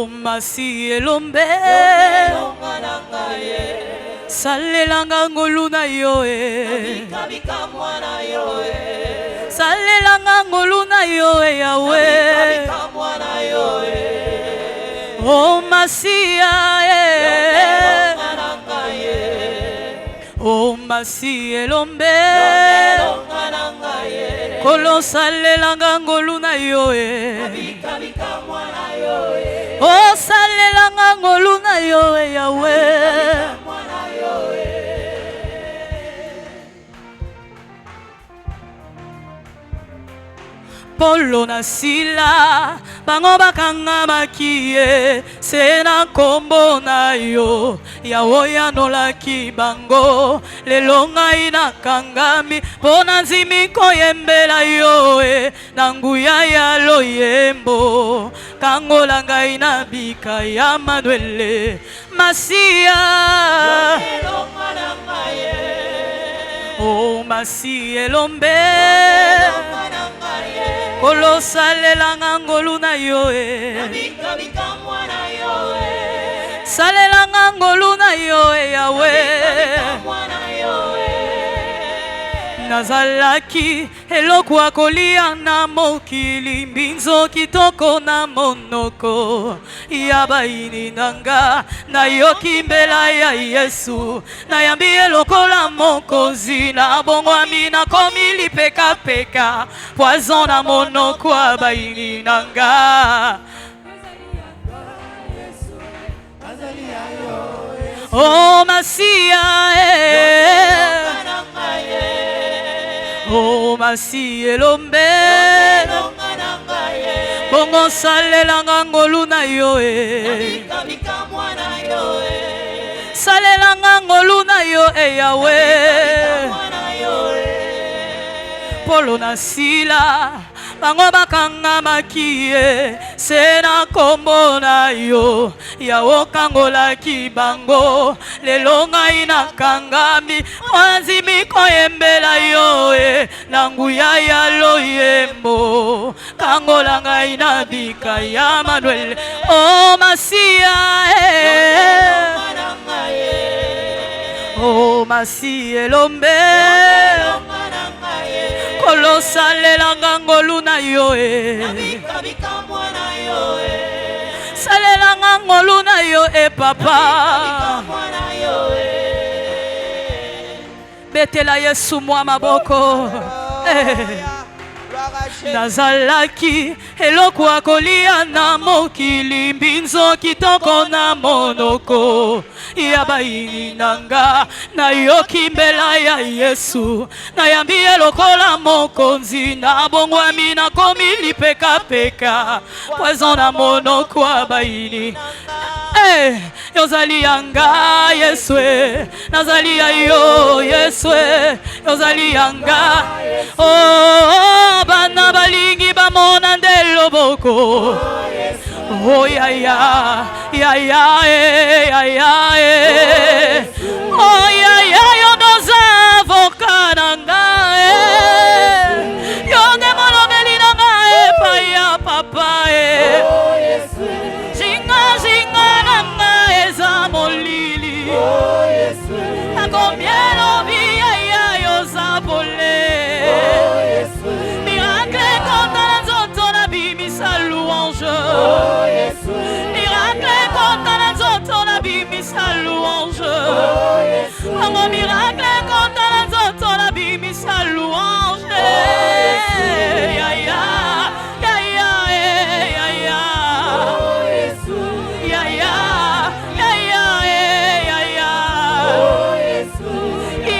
masi elombe salelanga ngolu na yo salelanga ngolu na yo Yawe oh masia oh masi elombe kolo salelanga ngolu na yo oh salelanga ngolu na yo Yawe Polo na sila bango bakanga makie sena kombo na yo yaoya nolaki bango lelo ngai nakangami pona nzimi koyembela yo na nguya ya loyembo kangola ngai na bika ya Manuele masia oh masi elombe kolo salelanga ngolu na yo salelanga ngolu na yo Yawe nazalaki eloko akolia na mokili mbinzo kitoko na monoko ya baini nanga nayoki mbela ya Yesu nayambi elokola mokonzi na bongwami nakomi lipekapeka poison na monoko ya baini nanga oh masia oh masi elombe bongo salelanga ngolu na yo salelanga ngolu na yo Yawe polo na sila bango bakanga makie sena kombo na yo yawo kangola kibango lelo ngai nakangami mwanzimi koyembela yo na nguya ya loyembo kangola ngai na bika ya Manuel oh masia oh masi elombe kolo salelanga ngolu na yo salelanga ngolu na yo papa betela Yesu mwa maboko nazalaki eloko akolia na mokili mbinzo kitoko na monoko ya baini nanga nayoki mbela ya Yesu nayambi elokola mokonzi na bongwami nakomi lipekapeka poison na monoko ya baini yozali yanga Yesu nazali ya yo Yesu yozali yanga oh bana balingi bamona ndelo boko oh ya ya ya ya ya ya oh ya ya yo doza vokananga yo demolo melinanga pa ya papa jinga jinga nanga eza molili akomielo biya ya yo zabole miracle contre la zoto na bimisa louange miracle contre la zoto na bimisa louange un miracle contre la zoto na bimisa louange ya ya ya ya ya ya ya ya ya ya ya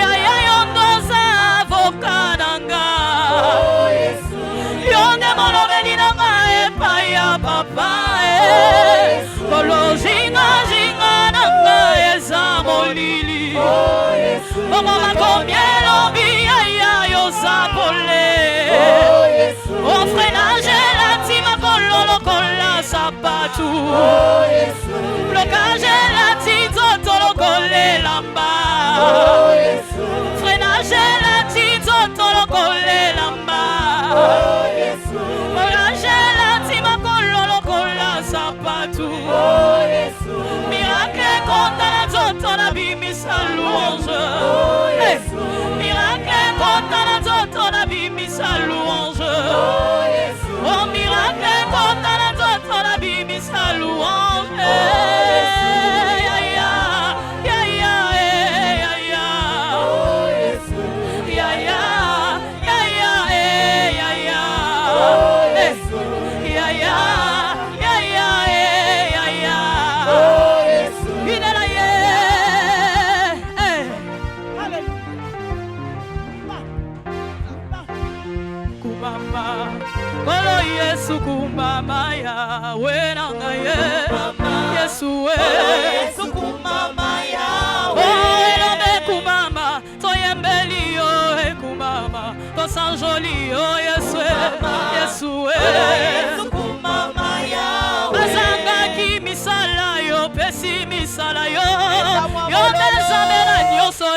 ya ya yondoza vokananga yonde molobeli nanga epa ya papa kolo zinga zinga nanga eza molili bongo makomielo biya ya yozapole ofrenage lati makolo lokola sapatu blocage lati zoto lokolelamba frenage lati zoto lokolelamba blocage lati makolo lokola sapatu tout. Miracle contre la zoto la bimisa louange. Miracle contre la zoto la bimisa louange. Oh miracle contre la zoto la bimisa louange. Kumama ya wenanga ye Yesu we kumama ya we kumama to yembeli yo kumama to sanjoli yo Yesu we kumama ya azanga ki misala yo pesi misala yo yo bezamela nyoso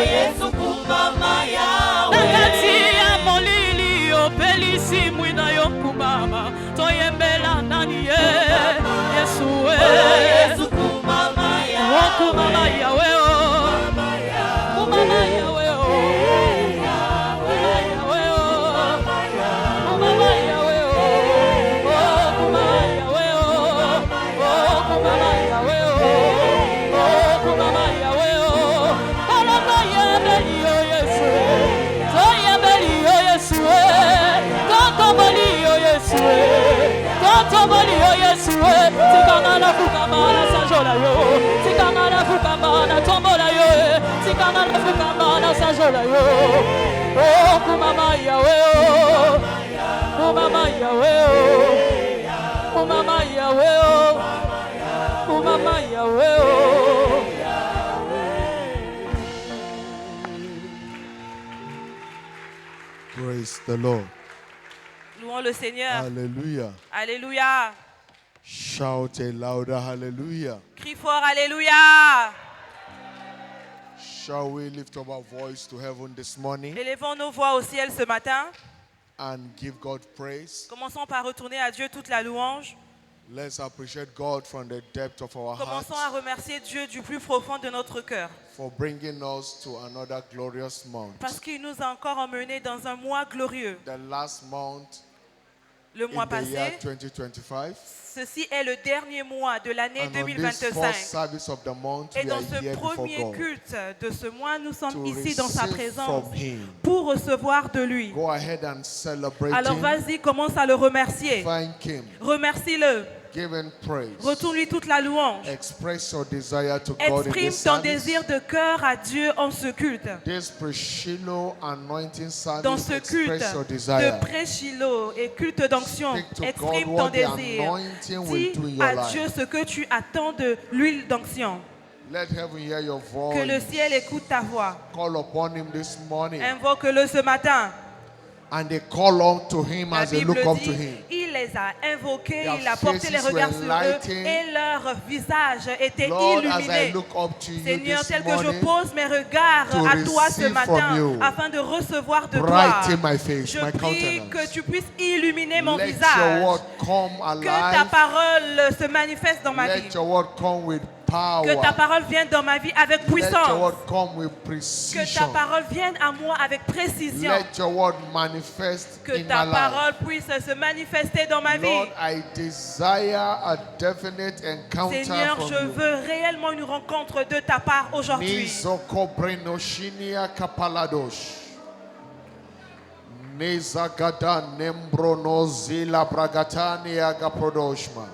Yesu kumama ya nakati ya molili yo pelisi mwina yo kumama toyembela nani ye Yesu we Yesu kumama ya kumama ya we kumama ya we Tikangana fukamana sanjola yo Tikangana fukamana tombola yo Tikangana fukamana sanjola yo Oh kumama yawe oh Kumama yawe oh Kumama yawe oh Kumama yawe oh Praise the Lord. Louons le Seigneur. Hallelujah. Alléluia. Shout a louder hallelujah. Crie fort Alléluia. Shall we lift up our voice to heaven this morning Élevons nos voix au ciel ce matin. and give God praise? Commençons par retourner à Dieu toute la louange. Let's appreciate God from the depth of our hearts Commençons à remercier Dieu du plus profond de notre cœur. for bringing us to another glorious month. Parce qu'il nous a encore emmenés dans un mois glorieux. The last month Le mois in the year passé, 2025. ceci est le dernier mois de l'année And on this 2025. first service of the month, Et we dans are ce here before premier God culte de ce mois, nous sommes to ici dans sa receive présence from Him. pour recevoir de lui. Go ahead and celebrate Alors Him. vas-y, commence à le remercier. Thank Him. Remercie-le. Give Him praise. Retourne-lui toute la louange. Express your desire to God in Exprime this ton service. désir de cœur à Dieu en ce culte. This pre-Shiloh anointing Dans service, ce culte express your de desire. pré-Shiloh et culte d'onction, Speak to exprime God ton what the désir. anointing will Dis do in your à life. Dieu ce que tu attends de l'huile d'onction. Let heaven hear your Que le voice. ciel écoute ta voix. Call upon Him this morning. Invoque-le ce matin. And they call unto Him La as they Bible look up to dit, Him. il les a invoqués, Their il a porté les faces regards were sur eux lightened. et leur visage était Lord, as I illuminé. look up to you Seigneur, this tel que je morning, pose mes regards to à toi ce receive matin, from you, afin de recevoir de toi, brighten my face, je my prie countenance. que tu puisses illuminer mon Let your visage, word come que ta alive. parole se manifeste dans ma vie, Let your word come with power. que ta parole vienne dans ma vie avec Let your puissance, word come with que ta precision. parole vienne à moi avec précision, Let your word manifest que in ta my parole life. puisse se manifester dans ma vie. Lord, I desire a definite encounter Seigneur, from je you. veux réellement une rencontre de ta part aujourd'hui. Nizoko brenoshinia kapaladosh. Nezagada nembronozila bragatania gaprodoshma.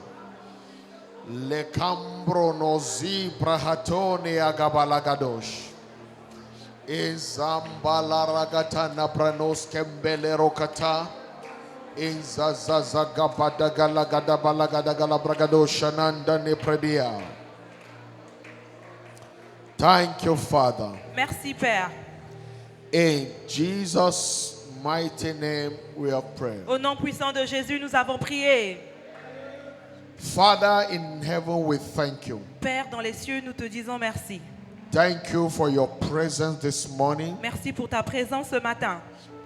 Lekambronozi brahatone agabalagadosh. Ezambalaragatana branos kembele Thank you, Father. Merci, Père. In Jesus' mighty name we have prayed. Au nom puissant de Jésus, nous avons prié. Father in heaven, we thank you. Père dans les cieux, nous te disons merci. Thank you for your presence this morning. Merci pour ta présence ce matin.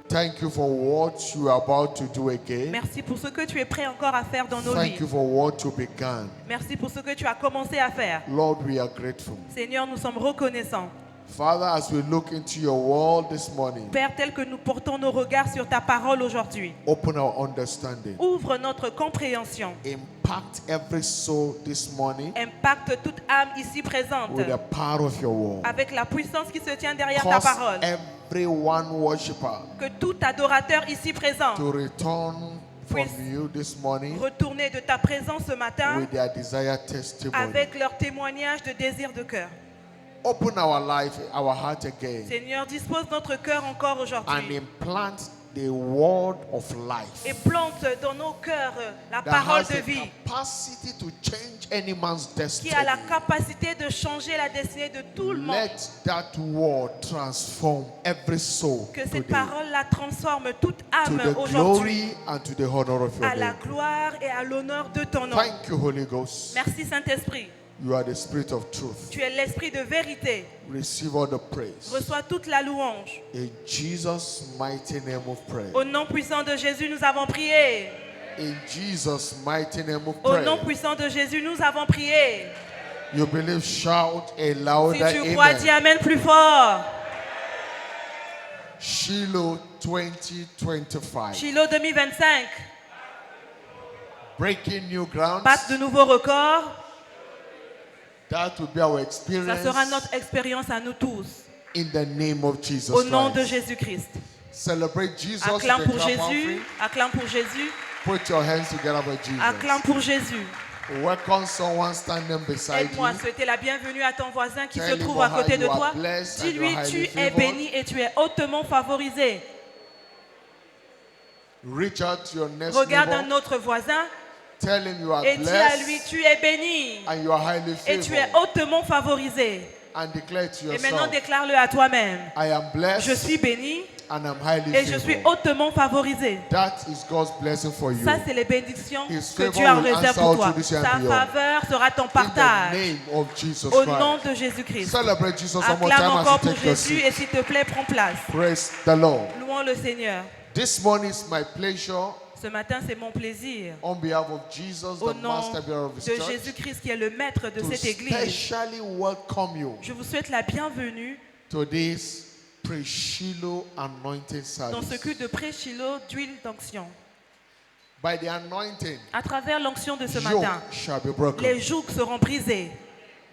Thank you for what you are about to do again. Merci pour ce que tu es prêt encore à faire dans nos Thank vies. you for what you began. Merci pour ce que tu as commencé à faire. Lord, we are grateful. Seigneur, nous sommes reconnaissants. Father, as we look into your word this morning, Père, tel que nous portons nos regards sur ta parole aujourd'hui, open our understanding. ouvre notre compréhension. Impact every soul this morning Impacte toute âme ici présente with the power of your word. avec la puissance qui se tient derrière ta Cause parole. every one worshiper Que tout adorateur ici présent to return from puisse you this morning retourner de ta présence ce matin with their desired testimony. avec leur témoignage de désir de cœur. Open our life, our heart again, Seigneur, dispose notre cœur encore and aujourd'hui implant the word of life et plante dans nos cœurs la that parole has de the vie capacity to change any man's qui destiny. a la capacité de changer la destinée de tout le monde. Let that word transform every soul Que cette today parole-là transforme toute to âme the aujourd'hui glory and to the honor of your à la name. gloire et à l'honneur de ton nom. Thank you, Holy Ghost. Merci Saint-Esprit. You are the Spirit of truth. Tu es l'esprit de vérité. Receive all the praise. Reçois toute la louange. In Jesus' mighty name of prayer. Au nom puissant de Jésus, nous avons prié. In Jesus' mighty name of Au nom prayer. puissant de Jésus, nous avos prié. You believe, shout a Si louder tu crois, dis amen. Amen plus fort. Shiloh 2025. Shiloh 2025. Breaking new grounds. Battre de nouveaux records. That will be our Ça experience sera notre expérience à nous tous. in the name of Jesus Au nom de Christ. Jésus-Christ. Celebrate Jesus. Acclame with a pour clap Jésus. offering. Acclame pour Jésus. Put your hands together for Jesus. Acclame pour Jésus. Welcome someone standing beside Aide-moi à you. souhaiter la bienvenue à ton voisin qui Tell se him trouve à how côté de you are toi. blessed and Dis-lui, you are tu highly es favored. béni et tu es hautement favorisé. Reach out to your next Regarde un neighbor. autre voisin Tell him you are et dis à lui, blessed tu es béni and you are highly et tu es favored. hautement favorisé. And declare to Et maintenant, yourself, déclare-le à toi-même. I am blessed Je suis béni and I'm highly et je suis favored. hautement favorisé. That is God's blessing for you. Ça, c'est les bénédictions His que favor Dieu a en will réserve answer pour all toi. to this and Sa beyond. faveur sera ton In the partage. name of Jesus Au nom Christ. de Jésus-Christ. Celebrate Jesus one more Acclame time encore as you pour take your Jésus seat. et s'il te plaît, prends place. Praise the Lord. Louons le Seigneur. This morning is my pleasure, Ce matin, c'est mon plaisir, on behalf of Jesus, au the nom master builder of his de church, Jésus-Christ qui est le maître de to cette église. specially welcome you Je vous souhaite la bienvenue to this pre-Shiloh anointing dans ce service. culte de pré-Shiloh d'huile d'onction. By the anointing, À travers l'onction de ce yoke matin, shall be broken. les jougs seront brisés.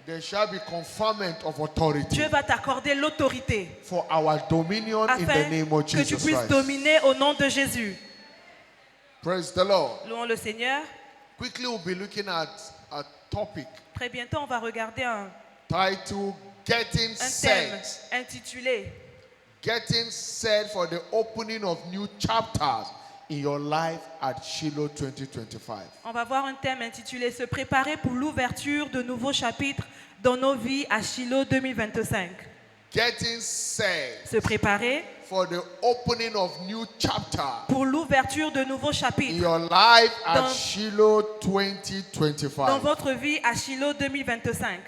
There shall be conferment of authority Dieu va t'accorder l'autorité for our dominion in the afin name of que tu Jesus puisses Christ. dominer au nom de Jésus. Praise the Lord. Louons le Seigneur. Quickly, we'll be looking at a topic Très bientôt, on va regarder un titled Getting thème Set. intitulé Getting set for the opening of new chapters in your life at Shiloh 2025. On va voir un thème intitulé Se préparer pour l'ouverture de nouveaux chapitres dans nos vies à Shiloh 2025. Getting set Se préparer for the opening of new chapters pour l'ouverture de nouveaux in chapitres your life at Dans- Shiloh dans 2025. votre vie à Shiloh 2025.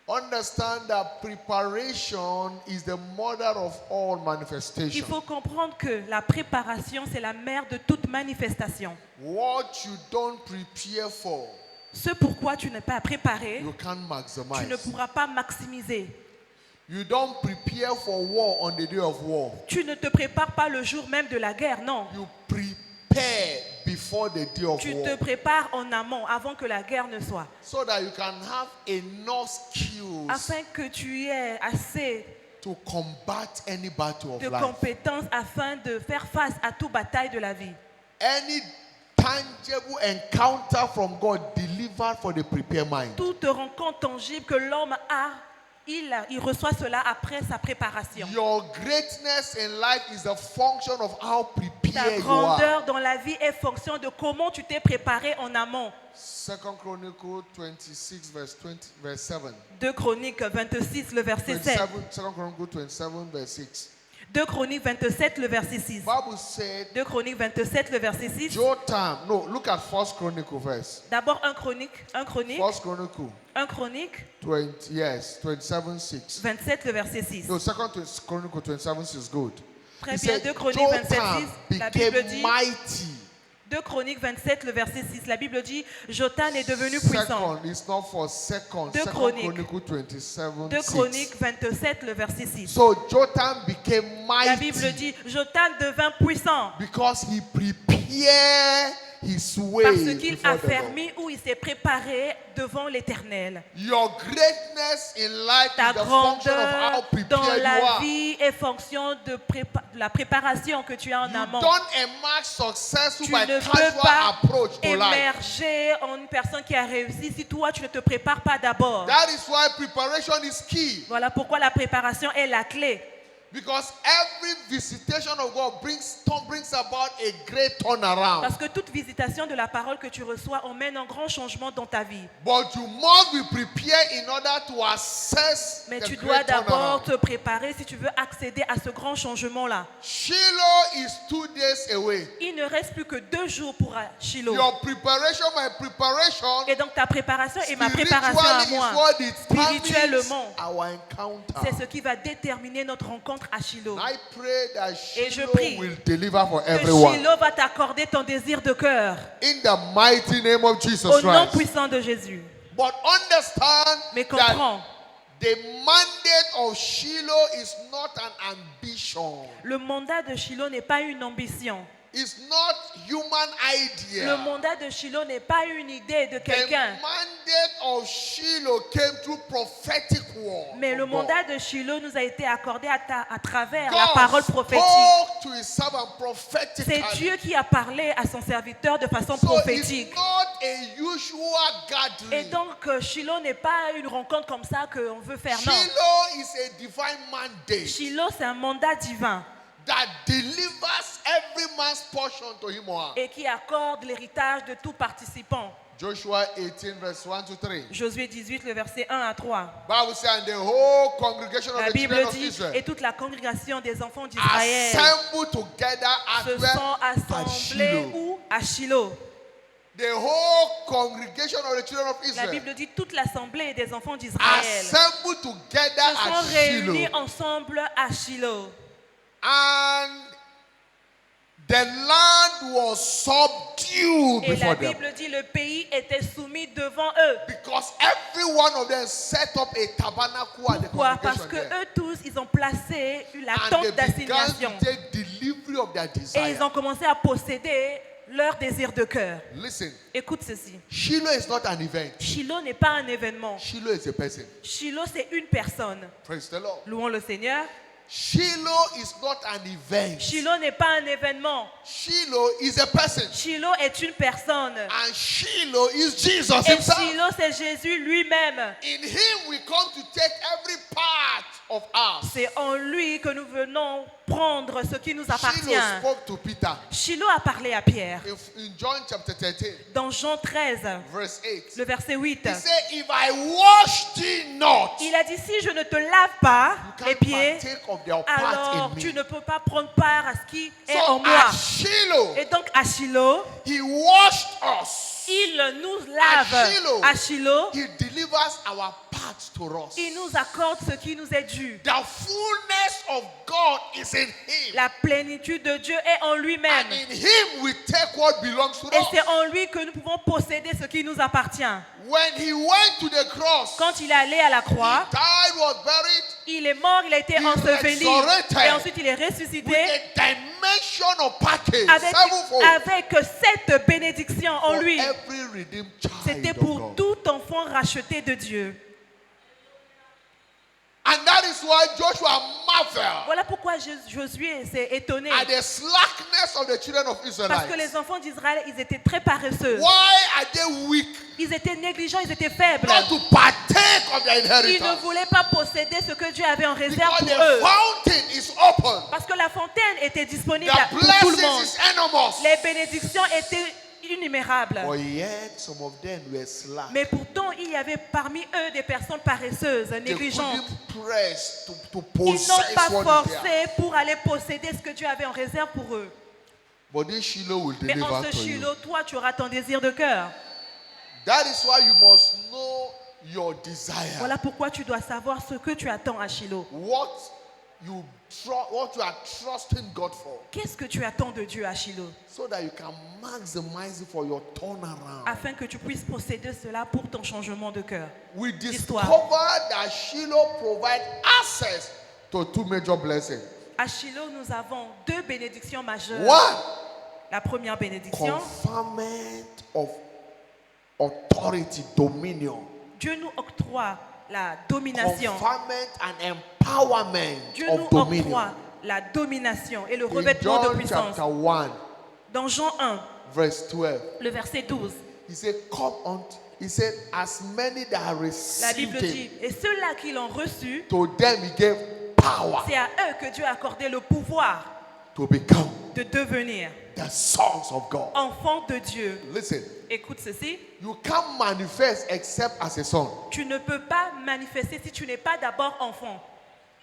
Understand that preparation is the mother of all Il manifestation. faut comprendre que la préparation, c'est la mère de toute manifestation. What you don't prepare for, Ce pourquoi tu n'es pas préparé, you can't tu ne maximize. pourras pas maximiser. You don't prepare for war on the day of war. Tu ne te prépares pas le jour même de la guerre, non. You prepare before the day of Tu war te prépares en amont, avant que la guerre ne soit, so that you can have enough skills afin que tu aies assez to combat any battle of de life. compétences afin de faire face à toute bataille de la vie. Any tangible encounter from God delivered for the prepared mind. Toute rencontre tangible que l'homme a, il reçoit cela après sa préparation. Your greatness in life is a function of how Ta prepared you are. grandeur dans la vie est fonction de comment tu t'es préparé en amont. 2 Chronicles 26 verse 7. 2 Chroniques 26, le verset 7. 2 Chronicles 27 verse 6. 2 Chroniques 27, le verset 6. Bible said 2 Chroniques 27, le verset 6. Jotham. No, look at 1 Chronicle first. D'abord 1 1 Chronicle 1 Chronique 27 6. 27, le verset 6. No, 2 Chronicle 27 6 is good. Très He bien, said, 2 Chroniques 27, Jotham 6, la Bible became dit, mighty. 2 Chroniques 27, le verset 6, la Bible dit, Jotham est devenu puissant. Second, it's not for second. 2 Second Chroniques. Chronicle 27, 2 6. Chroniques 27, le verset 6. So Jotham became La Bible mighty dit, Jotham devint puissant because he prepared his way parce qu'il before a the Lord. fermé ou il s'est préparé devant l'Éternel. Your greatness in life Ta is the function of grandeur how dans prepared you la are. vie est fonction de la préparation que tu as en You amont. don't emerge successful Tu by ne peux casual pas approach to life. émerger en une personne qui a réussi si toi tu ne te prépares pas d'abord. That is why preparation is key. Voilà pourquoi la préparation est la clé. Because every visitation of God brings about a great turnaround. Parce que toute visitation de la parole que tu reçois emmène un grand changement dans ta vie. But you must be prepared in order to access Mais the tu dois great d'abord turnaround. te préparer si tu veux accéder à ce grand changement-là. Shiloh is 2 days away. Il ne reste plus que 2 jours pour Shiloh. Your preparation, my preparation, Et donc ta préparation et ma préparation à spiritually is moi, what determines spirituellement, our encounter. c'est ce qui va déterminer notre rencontre à Shiloh. I pray that Et je Shiloh prie will deliver for Que everyone. Shiloh va t'accorder ton désir de cœur. In the mighty name of Jesus Au nom Christ. puissant de Jésus. But understand Mais that comprends, the mandate of Shiloh is not an ambition. le mandat de Shiloh n'est pas une ambition. It's not human idea. Le mandat de Shiloh n'est pas une idée de The quelqu'un. mandate of Shiloh came through prophetic word. Mais le from God. mandat de Shiloh nous a été accordé à travers God la parole prophétique. spoke to his servant prophetically. C'est Dieu qui a parlé à son serviteur de façon So prophétique. it's not a usual Et gathering. donc Shiloh n'est pas une rencontre comme ça qu'on veut faire, non. Shiloh is a divine mandate Shiloh, c'est un mandat divin that delivers every man's portion to him or her. et qui accorde l'héritage de tout participant. Joshua 18 verse 1 to 3. Josué 18, le verset 1 à 3. Bible says, and the whole congregation of La the Bible children of dit, Israel et toute la congrégation des enfants d'Israël assembled together se at sont at assemblés Shiloh. où? À Shiloh. The whole congregation of the children of La Israel Bible dit toute l'assemblée des enfants d'Israël assembled together se sont at réunis Shiloh. ensemble à Shiloh. And the land was subdued Et la before them. Bible dit le pays était soumis devant eux. Because every one of them set up a tabernacle at the Pourquoi? Parce congregation que there. eux tous, ils ont placé la And tente they began d'assignation. to take delivery of their Et desire. ils ont commencé à posséder leur désir de cœur. Listen, Écoute ceci. Shiloh is not an event. Shiloh n'est pas un événement. Shiloh is a person. Shiloh, c'est une personne. Praise the Lord. Louons le Seigneur. Shiloh is not an event. Shiloh n'est pas un événement. Shiloh is a person. Shiloh est une personne. And Shiloh is Jesus Et himself. Shiloh, c'est Jésus lui-même. In him we come to take every part of us. C'est en lui que nous venons prendre ce qui nous appartient. Shiloh spoke to Peter. Shiloh a parlé à Pierre. In John chapter 13, Dans Jean 13, verse 8. le verset 8, He said, if I wash thee not, il a dit, si je ne te lave pas you les can't pieds, partake of their part alors in me. tu ne peux pas prendre part à ce qui est en So moi. at Shiloh, Et donc à Shiloh, he washed us. il nous lave. Shiloh. À Shiloh, He delivers our parts to us. il nous accorde ce qui nous est dû. The fullness of God is in him. La plénitude de Dieu est en lui-même. And in him we take what belongs to Et us. c'est en lui que nous pouvons posséder ce qui nous appartient. When he went to the cross, Quand il est allé à la croix, he died, was buried il est mort, il a été He enseveli. resurrected. Et ensuite il est with ressuscité a dimension of package, avec, sevenfold, avec cette bénédiction en for lui. every redeemed C'était child of pour God. tout enfant racheté de Dieu. And that is why Joshua marveled Voilà pourquoi Josué s'est étonné. at the slackness of the children of Parce Israelites. que les enfants d'Israël, ils étaient très paresseux. Why are they weak? Ils étaient négligents, ils étaient faibles. Not to partake of their Ils ne inheritance. voulaient pas posséder ce que Dieu avait en réserve Because pour the eux. fountain is open. Parce que la fontaine était disponible The pour tout le blessings monde. is enormous. Les bénédictions étaient innumérables. But yet some of them were slack. Mais pourtant, il y avait parmi eux des personnes paresseuses, They négligentes. couldn't press to Ils n'ont possess pas what is forcé theirs. pour aller posséder ce que Dieu avait en réserve pour eux. But this Shiloh will Mais en deliver ce to you. Shiloh, toi, tu auras ton désir de cœur. That is why you must know your desire. Voilà pourquoi tu dois savoir ce que tu attends à Shiloh. What what you are trusting God for, Qu'est-ce que tu attends de Dieu à Shiloh? so that you can maximize it for your turnaround. Afin que tu puisses posséder cela pour ton changement de cœur. We Histoire. discovered that Shiloh provides access to two major blessings. À Shiloh, nous avons deux bénédictions majeures. One, La première bénédiction, conferment of authority, dominion. Dieu nous octroie la domination. Conferment and empowerment Dieu nous of dominion. octroie la domination et le In revêtement de John puissance. chapter 1, Dans Jean 1, verse 12, le verset 12, he said, come on. He said, as many that la Bible received dit, him, et ceux-là qui l'ont reçu, to them he gave power c'est à eux que Dieu a accordé le pouvoir to become de devenir the sons of God. enfants de Dieu. Listen, Écoute ceci, you can't manifest except as a son. tu ne peux pas manifester si tu n'es pas d'abord enfant.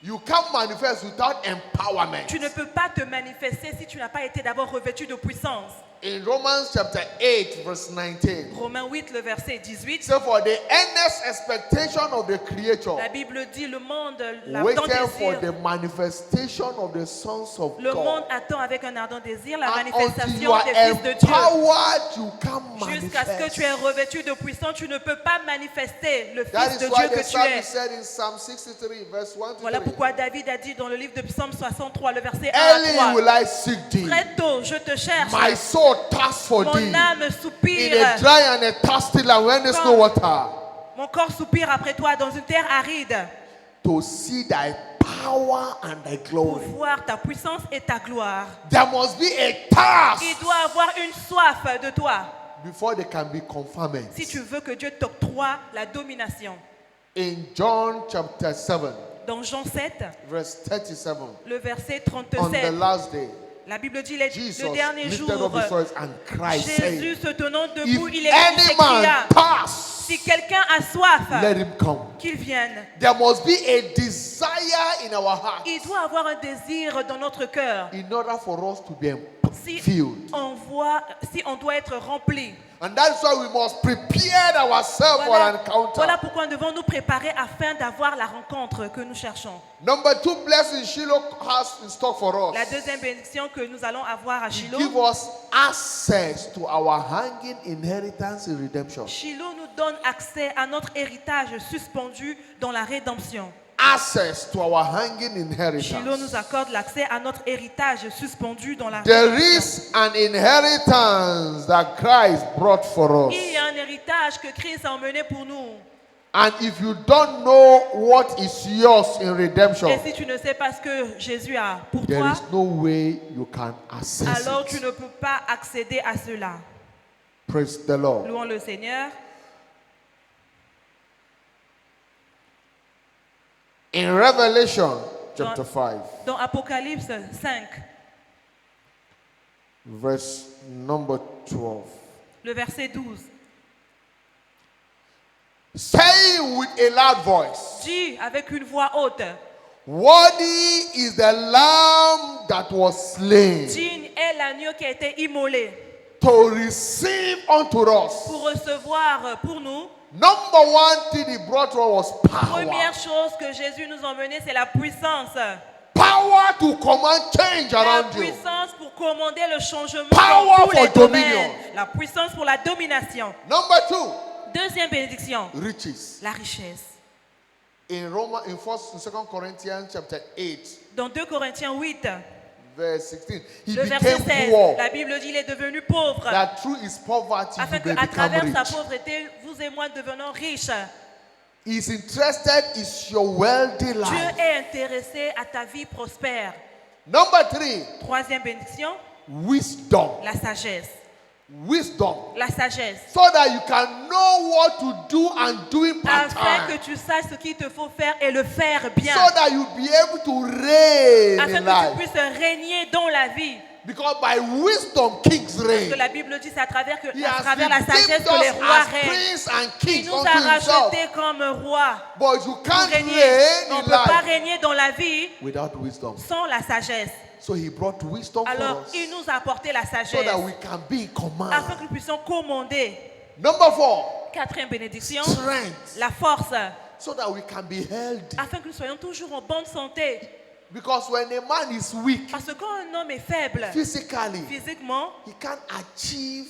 You can't manifest without empowerment. Tu ne peux pas te manifester si tu n'as pas été d'abord revêtu de puissance. In Romans chapter 8, verse 19, Romains 8, le verset 18, so for the earnest expectation of the creature la Bible dit le monde l'attend waited for désir. the manifestation of the sons of Le monde God. attend avec un ardent désir la And until manifestation you are des fils de Dieu. empowered, you can't Jusqu'à ce que tu es manifest. revêtu de puissance, tu ne peux pas manifester le That Fils is de why Dieu the que tu es. psalmist said in Psalm 63, verse 1 to Voilà 3, pourquoi David a dit dans le livre de Psaume 63, le verset 1 à early will 3. I seek thee. Très tôt, je te cherche. My soul thirsts for thee. Mon âme In soupire. a dry and a thirsty land where there's no water. Mon corps soupire après toi dans une terre aride. To see thy power and thy Pour glory. voir ta puissance et ta gloire. There must be a thirst Il doit avoir une soif de toi. before they can be confirmed. Si tu veux que Dieu t'octroie la domination. In John chapter 7, Dans Jean 7, verse 37, le verset on the 37, last day, la Bible dit Jesus le dernier lifted jour, up his voice and cried, Jésus saying, se tenant debout, il if any man s'écria, thirst, si quelqu'un a soif, let him come. qu'il vienne. There must be a desire in our heart Il doit avoir un désir dans notre cœur. in order for us to be Si filled. si on doit être rempli. And that's why we must prepare ourselves for an encounter. Voilà pourquoi nous devons nous préparer afin d'avoir la rencontre que nous cherchons. Number 2 blessing Shiloh has in stock for us. La deuxième bénédiction que nous allons avoir à Shiloh, Give us access to our hanging inheritance in redemption. Shiloh nous donne accès à notre héritage suspendu dans la rédemption. Access to our hanging Shiloh inheritance. nous accorde l'accès à notre héritage suspendu dans la There rédemption. is an inheritance that Christ brought for us. Il y a un héritage que Christ a emmené pour nous. And if you don't know what is yours in redemption, Et si tu ne sais pas ce que Jésus a pour there toi, is no way you can access alors tu it. ne peux pas accéder à cela. Praise the Lord. Louons le Seigneur. In Revelation chapter 5, Dans Apocalypse 5, verse number 12. le verset 12, Say with a loud voice, dit avec une voix haute, worthy is the lamb that was slain digne est l'agneau qui a été immolé to receive unto us. pour recevoir pour nous. Number one thing he brought to us was power. Première chose que Jésus nous a emmené, c'est la puissance. Power to command change La around you. puissance pour commander le changement Power dans tous les for dominion. domaines. La puissance pour la domination. Number two, Deuxième bénédiction, riches. la richesse. In Roma, in 1st and 2nd Corinthians chapter 8, Dans 2 Corinthiens 8, verse 16, he le verset became 16, poor, la Bible dit il est devenu pauvre, that through his poverty afin he may qu'à become travers sa rich. pauvreté, vous et moi devenons riches. He's interested in your wealthy Dieu life. est intéressé à ta vie prospère. Number three, Troisième bénédiction, wisdom. la sagesse. Wisdom. La sagesse. So that you can know what to do and do it Afin que part-time. tu saches ce qu'il te faut faire et le faire bien. So that you'll be able to reign Afin in que tu life. puisses régner dans la vie. Because by wisdom kings Parce que reign. la Bible dit c'est à travers, He à has travers la sagesse redeemed que les us rois as règnent. prince and Il king nous unto a himself. rachetés comme rois But you pour can't régner. reign On ne in peut pas life régner dans la vie without wisdom. sans la sagesse. So he brought wisdom Alors, for us. il nous a apporté la So sagesse that we can be in afin command. que nous puissions commander. Number 4, Quatrième bénédiction, strength. la force, So that we can be healthy. afin que nous soyons toujours en bonne santé. Because when a man is weak Parce que quand un homme est faible, physically, physiquement, he can't achieve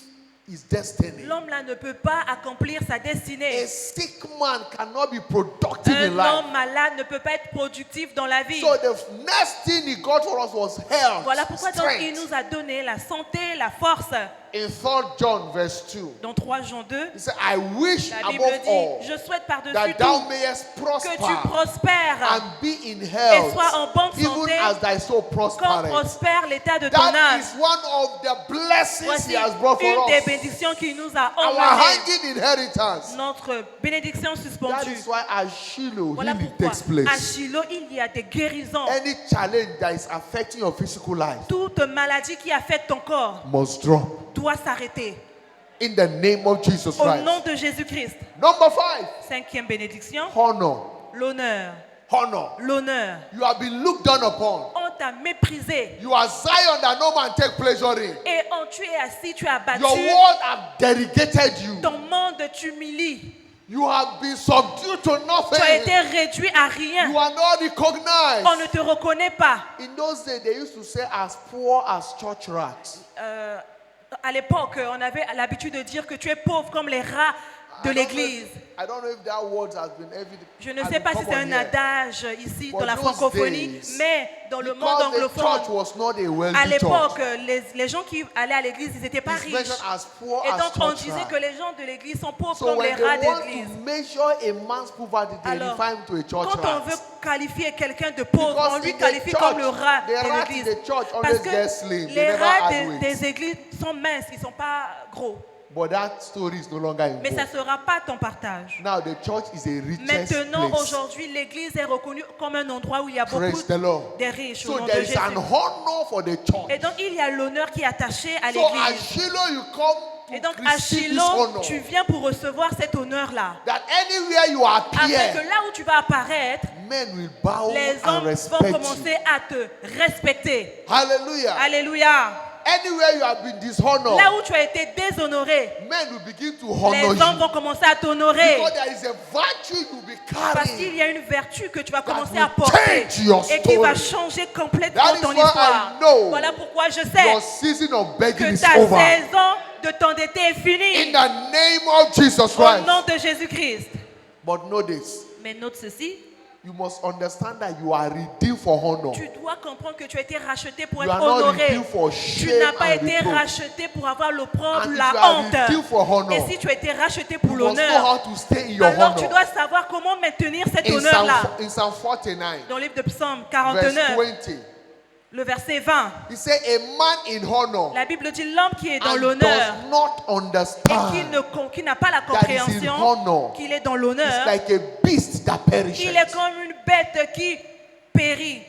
his destiny. l'homme là ne peut pas accomplir sa A destinée. sick man cannot be productive in Un life. homme malade ne peut pas être productif dans la vie. So the next thing he got for us was health, Voilà pourquoi donc il strength. nous a donné la santé, la force. In 3 John verse 2, Dans 3 Jean 2, he said, I wish la Bible above all dit, je souhaite par-dessus that thou tout mayest que tu prosper prospères and be in et health, sois en bonne even santé, as thy soul comme prospereth. prospère l'état de ton That âme. is one of the blessings Voici he has brought une for des us. bénédictions qu'il nous a Our emmenées. hanging inheritance. Notre bénédiction That suspendue. is why at Shiloh Voilà healing pourquoi takes place. à Shiloh, il y a des guérisons. Any challenge that is affecting your physical life Toute maladie qui affecte ton corps must drop doit s'arrêter. in the name of Jesus Au Christ. nom de Jésus-Christ. Number 5, 5e bénédiction, honor. l'honneur. Honor. L'honneur. You have been looked down upon. On t'a méprisé. You are Zion that no man take pleasure in. Et tu es assis, tu as battu. Your world have delegated you. Ton monde t'humilie. You have been subdued to Tu as nothing. été réduit à rien. You are not recognized. On ne te reconnaît pas. In those days, they used to say as poor as church rats. À l'époque, on avait l'habitude de dire que tu es pauvre comme les rats de l'église. I don't know if that word has been evident. Je ne sais pas si c'est un adage ici dans la francophonie, mais dans le monde Because the church anglophone, was not a à wealthy l'époque, church. les gens qui allaient à l'église, ils n'étaient pas It's riches. mentioned as poor Et as donc, on church disait rats. que les gens de l'église sont pauvres So comme les when rats they want d'église. to measure a man's poverty, they Alors, refer him to a church quand on rat. veut qualifier quelqu'un de pauvre, Because on lui in the qualifie church, comme le rat the de rat in l'église. the church Parce always que get slim. They les never rats add weight. des églises sont minces, ils ne sont pas gros. But that story is no longer in Mais ça vogue. ne sera pas ton partage. Now the church is a richest Maintenant, place. aujourd'hui, l'église est reconnue comme un endroit où il y a beaucoup Praise the Lord. de riches au So nom de there is Jésus. an honor for the Et church. donc, il y a l'honneur qui est attaché à So at l'église. Shiloh you come Et donc, to à receive this Shiloh, honor. tu viens pour recevoir cet honneur-là. That anywhere you Afin que appear, là où tu vas apparaître, men will bow les and hommes vont respect commencer you. à te respecter. Hallelujah. Alléluia. Anywhere you have been dishonored, Là où tu as été déshonoré, men will begin to honor les hommes you. vont commencer à t'honorer. Because there is a virtue you will be Parce qu'il carrying. y a une vertu que tu vas commencer will à porter change your et qui va story. changer complètement That is ton why histoire. I know Voilà pourquoi je Your sais season of begging que is ta over. saison de t'endetter est In finie. the name of Jesus Au Christ. nom de Jésus-Christ. But know this. Mais note ceci, You must understand that you are redeemed for honor. tu dois comprendre que tu as été racheté pour You être are not honoré. redeemed for Tu shame n'as pas and été reproach. racheté pour avoir l'opprobre, And if la you are honte. redeemed for honor, Et si tu as été racheté pour You must know l'honneur, how to stay in your alors tu honor. dois savoir comment maintenir cet In honneur-là. Psalm 49, Dans le livre de Psaume verse 49, 20, le verset 20, he said, a man in honor la Bible dit l'homme qui est dans and l'honneur does not et understand qui n'a pas la that is in compréhension honor qu'il est dans is l'honneur, like a beast that perishes. il est comme une bête qui périt.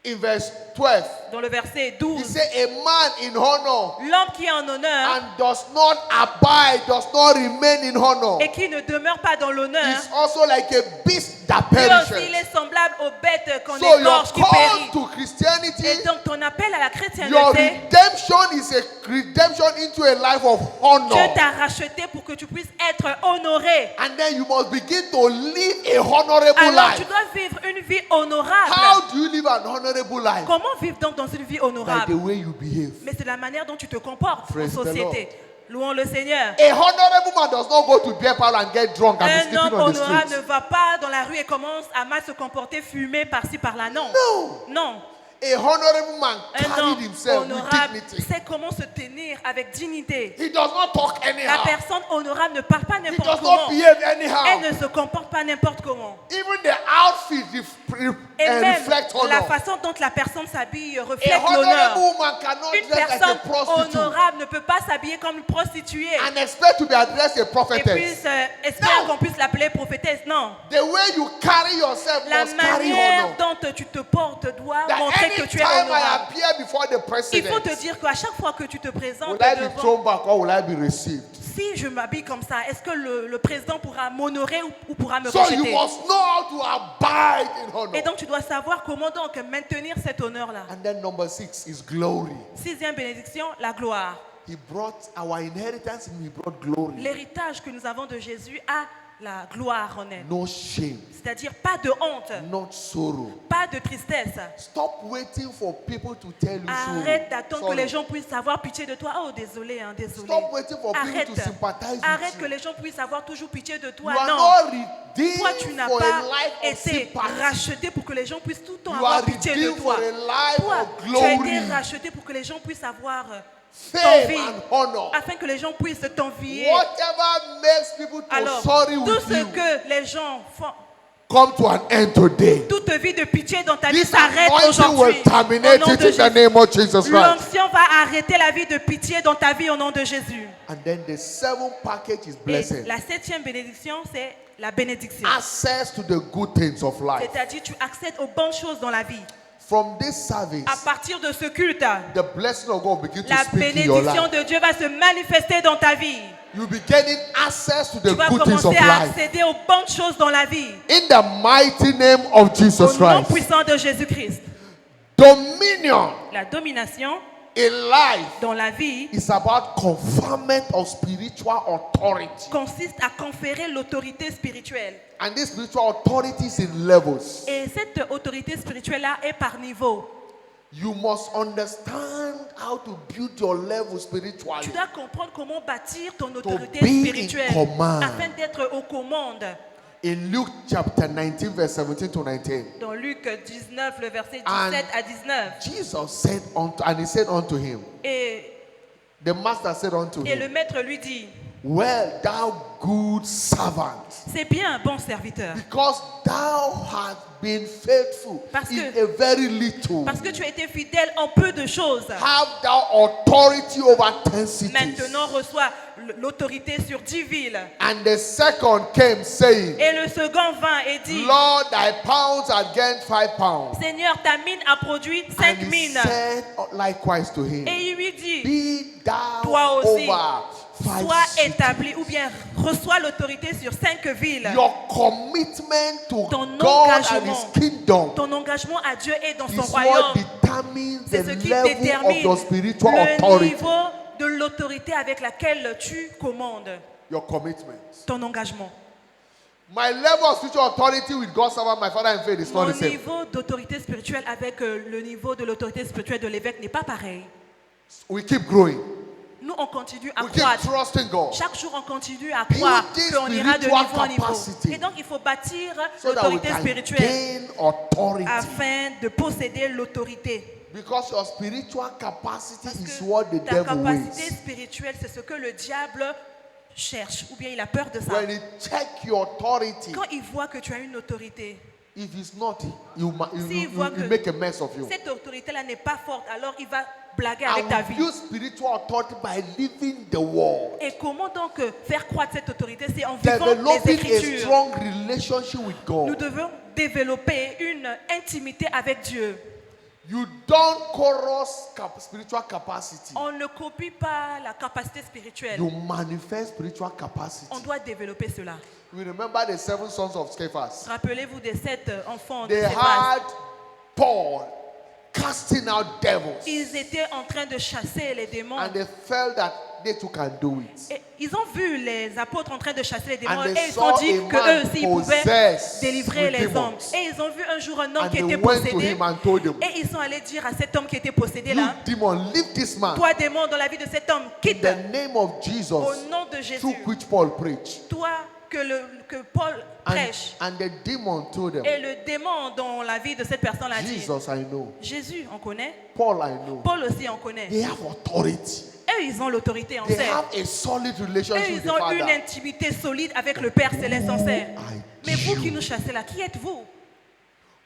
In verse 12, Dans le verset he 12, said, a man in honor l'homme qui est en honneur and does not abide, does not remain in honor, et qui ne demeure pas dans l'honneur, is also like a beast that lui aussi il perishes. est semblable aux bêtes qu'on So your égorge qui call périt. to Christianity, Et donc ton appel à la your chrétienté, redemption is a redemption into a life of Dieu honor. t'a racheté pour que tu puisses être honoré. And then you must begin to live a honorable Alors tu life. dois vivre une vie honorable. How do you live an honorable life? Comment vivre donc dans une vie By the honorable? way you behave. Mais c'est la manière dont tu te comportes Praise en the société. Louons le Seigneur. A honorable man does not go to beer parlor and get drunk and be Un sleeping homme on the honorable ne street. va pas dans la rue et commence à mal se comporter, fumer par-ci par-là. Non. No. Non. A honorable man Un carried homme himself with honorable dignity. sait comment se tenir avec dignité. He does not talk La anyhow. personne honorable ne parle pas He n'importe does comment. not behave Elle anyhow. ne se comporte pas n'importe comment. Even the outfit Et même reflect la honor. façon dont la personne s'habille A reflète honorable l'honneur. woman cannot Une dress like a personne prostitute honorable ne peut pas s'habiller comme une prostituée and expect to be addressed a et prophetess. puisse espérer No. qu'on puisse l'appeler prophétesse. Non. The way you carry yourself La must carry manière honor. dont tu te portes doit That montrer que tu es anytime I honorable. appear before the Il faut te president, dire qu'à chaque fois que tu te présentes will I be devant, thrown back or will I be received? si je m'habille comme ça, est-ce que le président pourra m'honorer ou pourra me So you rejeter? must know how to abide in honor. Et donc tu dois savoir comment donc maintenir cet honneur-là. And then number 6 is glory. Sixième bénédiction, la gloire. He brought our inheritance and he brought glory. L'héritage que nous avons de Jésus a la gloire en elle. no shame, C'est-à-dire pas de honte, not sorrow. pas de tristesse. Stop waiting for people to tell you Arrête d'attendre que sorry. les gens puissent avoir pitié de toi. Oh, désolé, hein, désolé. Stop waiting for people Arrête. to sympathize Arrête with que you. les gens puissent avoir toujours pitié de toi. You are Non. not redeemed Toi, tu n'as for a pas life of été sympathy. racheté pour que les gens puissent tout le temps You avoir are pitié de redeemed toi. for a life Toi, of tu as glory, été racheté pour que les gens puissent avoir fame t'envie, and honor. afin que les gens puissent t'envier. Whatever makes people to Alors, sorry tout with ce you, que les gens font, come to an end today. toute vie de pitié dans ta vie This s'arrête anointing aujourd'hui. will terminate Au nom it de in the Jésus. name of Jesus Christ. L'onction va arrêter la vie de pitié dans ta vie au nom de Jésus. And then the seventh package is Et blessing. la 7e bénédiction, c'est la bénédiction. Access to the good things of life. C'est-à-dire tu accèdes aux bonnes choses dans la vie. From this service, À partir de ce culte, the blessing of God will begin to la speak in your bénédiction life. de Dieu va se manifester dans ta vie. You'll be getting access to the Tu vas good things of commencer à life. accéder aux bonnes choses dans la vie. In the mighty name of Au Jesus nom Christ. puissant de Jésus-Christ. Dominion La domination in life dans la vie is about conferment of spiritual authority. consiste à conférer l'autorité spirituelle. And this spiritual authority is in levels. Et cette autorité spirituelle-là est par niveau. You must understand how to build your level Tu spiritually. dois comprendre comment bâtir ton autorité be in spirituelle command. afin d'être aux commandes. In Luke chapter 19, verse 17 to 19, Dans Luc 19, le verset 17 And- à 19. Jesus said unto, and he said unto him, Et the master said unto le him, maître lui dit, well, thou good servant, c'est bien, bon serviteur, because thou hast been faithful Parce in que- a very little, parce que tu as été fidèle en peu de choses. have thou authority over 10 cities. Maintenant reçois l'autorité sur 10 villes. And the second came saying, Et le second vint et dit, Lord, thy pounds are gained 5 pounds. Seigneur, ta mine a produit 5 And he mines. said likewise to him, Et il lui dit, be thou Toi aussi, over 5 sois cities. établi ou bien reçois l'autorité sur 5 villes. Your commitment to Ton God and engagement. His kingdom Ton engagement à Dieu et dans son is what royaume, determines c'est the ce qui level of détermine your spiritual le authority. niveau de l'autorité avec laquelle tu commandes. Your commitment. Ton engagement. My level of spiritual authority with God's servant, my father in faith, is not Mon the same. niveau d'autorité spirituelle avec le niveau de l'autorité spirituelle de l'évêque n'est pas pareil. We keep growing. Nous, on continue à We keep croître. trusting God. Chaque jour, on continue à croire Building qu'on ira de spiritual niveau en niveau. capacity. Et donc, il faut bâtir So that we l'autorité can spirituelle gain authority. afin de posséder l'autorité. Because your spiritual capacity Parce is que what the ta devil capacité waits. spirituelle, c'est ce que le diable cherche, ou bien il a peur de ça. When he check your authority, Quand il voit que tu as une autorité, if it's not, S'il voit que- make a mess of you. cette autorité-là n'est pas forte, alors il va blaguer I avec ta will vie. use spiritual authority by living the word. Et comment donc faire croître cette autorité? C'est en vivant les Developing a Écritures. strong relationship with Nous God. devons développer une intimité avec Dieu. You don't chorus spiritual capacity. On ne copie pas la capacité spirituelle. You manifest spiritual capacity. On doit développer cela. We remember the 7 sons of Scephas. Rappelez-vous des 7 enfants de They Céphas. had Paul casting out devils. Ils étaient en train de chasser les démons. And they felt that they too can do it. Et ils ont vu les apôtres en train de chasser les démons And et they ils se sont saw dit a que man eux aussi ils pouvaient possessed délivrer with les demons. hommes. Et ils ont vu un jour un homme And qui they était went to possédé. him and told him, Et ils sont allés dire à cet homme qui était possédé you là, demon, leave this man. toi démon dans la vie de cet homme, In quitte the name of Jesus, au nom de Jésus. through which Paul preached. Toi que Paul prêche. And the demon told them, Et le démon dans la vie de cette personne a dit, Jesus, I know. Jésus, on connaît. Paul, I know. Paul aussi, on connaît. They have authority. Eux, ils ont l'autorité, on They sait. have a solid Eux, relationship with ils the ont une Father. intimité solide avec le Père Céleste, on sait. Mais vous qui you? nous chassez là, qui êtes-vous?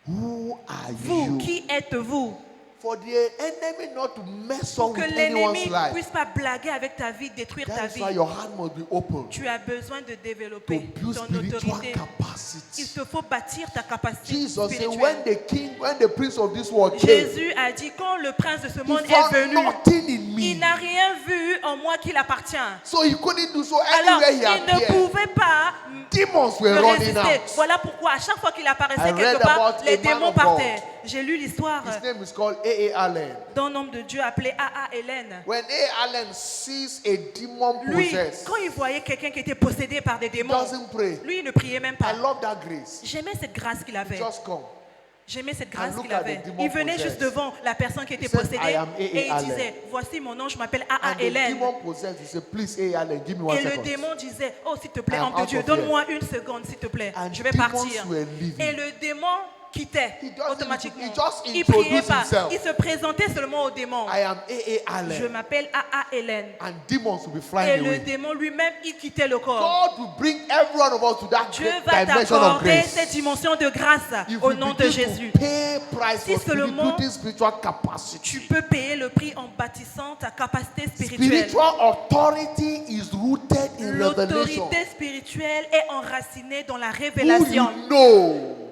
Who are Vous, you? qui êtes-vous? For the enemy not to mess Pour up que with l'ennemi anyone's ne life. puisse pas blaguer avec ta vie, détruire ta That's vie. why your hand must be open Tu as besoin de to développer build ton spiritual autorité. Il capacity. te faut bâtir ta capacité Jesus said, spirituelle. when the prince of this world came, Jésus a dit, quand le prince de ce he monde est found venu, nothing in il me. n'a rien vu en moi qui l'appartient. So he couldn't do so Alors, anywhere il he ne appeared. pouvait pas Demons were me running résister. out. Voilà pourquoi à chaque fois qu'il apparaissait I read quelque part, about les a man démons of God. partaient. J'ai lu l'histoire His name is called A.A. Allen. d'un homme de Dieu appelé A.A. Hélène. When A.A. Allen sees a demon Lui, possessed, quand il voyait quelqu'un qui était possédé par des he démons, doesn't pray. lui, il ne priait même I pas. love that grace. J'aimais cette grâce qu'il avait. Just come. J'aimais cette grâce look qu'il at avait. the demon Il venait possessed. juste devant la personne qui était said, possédée "I am A.A. et il Allen." disait, voici mon nom, je m'appelle A.A. And the Hélène. demon possessed, he said, please, A.A. Allen, give me 1 Et le second. démon disait, oh s'il te plaît, I am homme de out Dieu, of donne-moi une seconde s'il te plaît. And Je vais demons partir. were leaving. Et le démon quittait He doesn't- automatiquement. he just Il priait introduced pas. himself. Il se présentait seulement au démon. I am A.A. Je Allen. m'appelle A.A. Hélène. And demons will be Et flying le away. démon lui-même, il quittait le corps. God will bring every one of us to that Dieu va dimension of t'accorder grace. cette dimension de grâce If au we nom de begin Jésus. to pay price Si for seulement building spiritual Tu capacity. peux payer le prix en bâtissant ta capacité spirituelle. Spiritual authority is rooted in revelation. L'autorité spirituelle est enracinée dans la Who révélation. you know,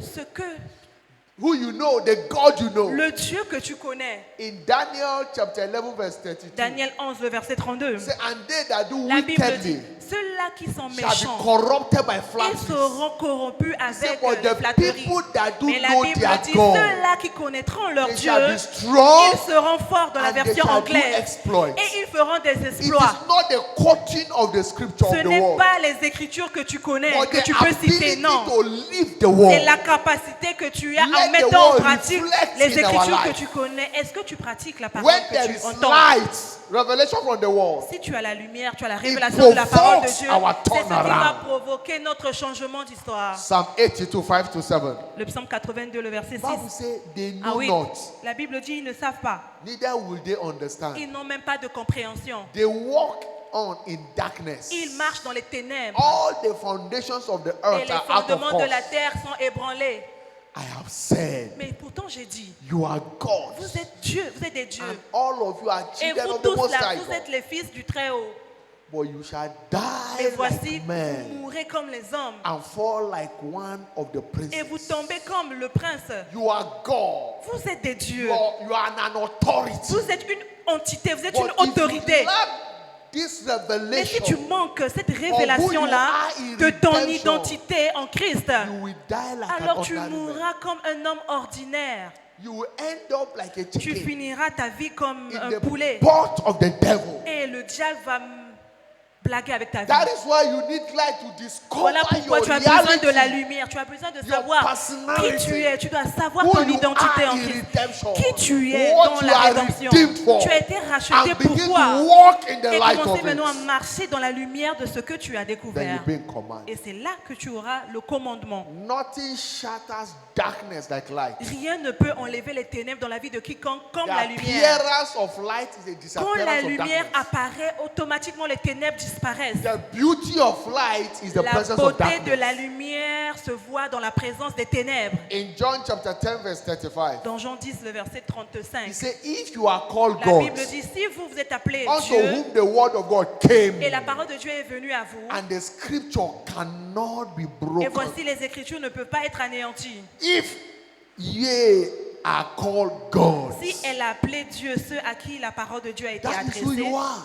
Who you know, the God you know. le Dieu que tu connais. In Daniel chapter 11 verse 32, Daniel 11, le verset 32. say, and they that do La Bible dit, wickedly ceux-là qui sont shall be méchants, corrupted by ils flattery. seront corrompus Say, avec but la the flatterie. people that do Mais la know Bible their dit, God, ceux-là qui connaîtront leur they Dieu, shall be strong ils seront forts dans la and they version shall do anglaise. exploits. Et ils feront des It is exploits. not the quoting of the scripture Ce of the n'est word, pas les écritures que tu connais, but que the tu peux citer, ability non. to live the word. C'est la capacité que tu as Let en the mettant en word pratique reflect les in our écritures que life. tu connais. Est-ce que tu pratiques la parole When que there tu is entends? light, revelation from the word, Si tu as la lumière, tu as la révélation de la parole de provokes Dieu, our c'est ce qui va turnaround. provoquer notre changement d'histoire. Psalm 82, 5 to 7. Le psaume 82, le verset 6. Bible says they know Ah oui, not, la Bible dit ils ne savent pas. neither will they understand. Ils n'ont même pas de compréhension. They walk on in darkness. Ils marchent dans les ténèbres. All the foundations of the Et earth les are out of fondements de la course. terre sont ébranlés. I have said, Mais pourtant j'ai dit, you are God, vous êtes Dieu, vous êtes des dieux. and all of you are Et children vous of the tous Most là, High vous God. êtes les fils du Très-Haut. But you shall Et die voici, like vous men mourrez comme les hommes. and fall like one of the Et vous princes. tombez comme le prince. You are God. Vous êtes des dieux. You are an authority. Vous êtes une entité, vous êtes But une if you autorité. lack this Mais si tu revelation, manques cette révélation-là are in de ton redemption, identité en Christ, you will die like alors an tu ordinary man. mourras comme un homme ordinaire. You will end up like a Tu chicken finiras ta vie comme in un the poulet. pot of the devil. Et le diable va blaguer avec ta vie. That is why you need light to discover Voilà pourquoi your tu as besoin de la reality, lumière. Tu as besoin de your savoir personality, qui tu es. Tu dois savoir who ton you identité are en in Christ. redemption, Qui tu es what dans you la are rédemption. redeemed for, Tu as été racheté and begin pourquoi? to walk in the Et light commencer of maintenant à it. marcher dans la lumière de ce que tu as Then découvert. you be in command. Et c'est là que tu auras le commandement. Nothing shatters darkness like light. Rien ne peut enlever les ténèbres dans la vie de quiconque comme The la lumière. appearance of light is a Quand disappearance la of lumière darkness. apparaît, automatiquement les ténèbres disparaissent. The beauty of light is the La presence of beauté darkness. de la lumière se voit dans la présence des ténèbres. In John chapter 10 verse 35, Dans Jean 10, le verset 35. he said, if you are called La God, Bible dit, si vous vous êtes appelés unto Dieu, whom the word of God came, et la parole de Dieu est venue à vous, and the scripture cannot be et broken. voici les Écritures ne peuvent pas être anéanties. If ye are called God, Si elle a appelé Dieu ceux à qui la parole de Dieu a été that is who adressée, you are.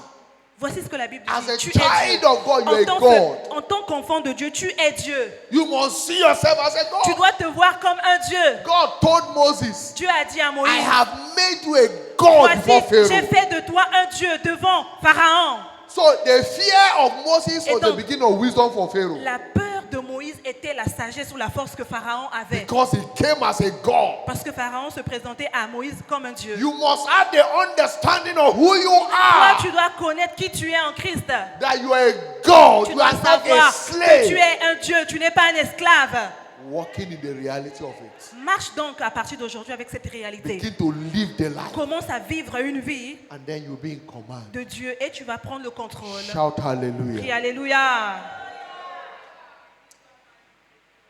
voici ce que la Bible As dit. a Tu es child Dieu. of God, you En are tant God. en tant qu'enfant de Dieu, tu es Dieu. You must see yourself as a Tu God. dois te voir comme un Dieu. God told Moses, Dieu a dit à I Moïse, have made you a God before voici, j'ai Pharaoh. fait de toi un Dieu devant Pharaon. So the fear of Moses Et was the donc, beginning of wisdom for Pharaoh. La peur de Moïse était la sagesse ou la force que Pharaon avait. Because he came as a God. Parce que Pharaon se présentait à Moïse comme un Dieu. You must have the understanding of who you Toi, are. tu dois connaître qui tu es en Christ. That you are a God. Tu You dois are not a savoir que tu slave. es un Dieu, tu n'es pas un esclave. Walking in the reality of it. Marche donc à partir d'aujourd'hui avec cette réalité. Begin to live the life. Commence à vivre une vie And then you'll be in command. de Dieu et tu vas prendre le contrôle. Shout Crie hallelujah. Alléluia.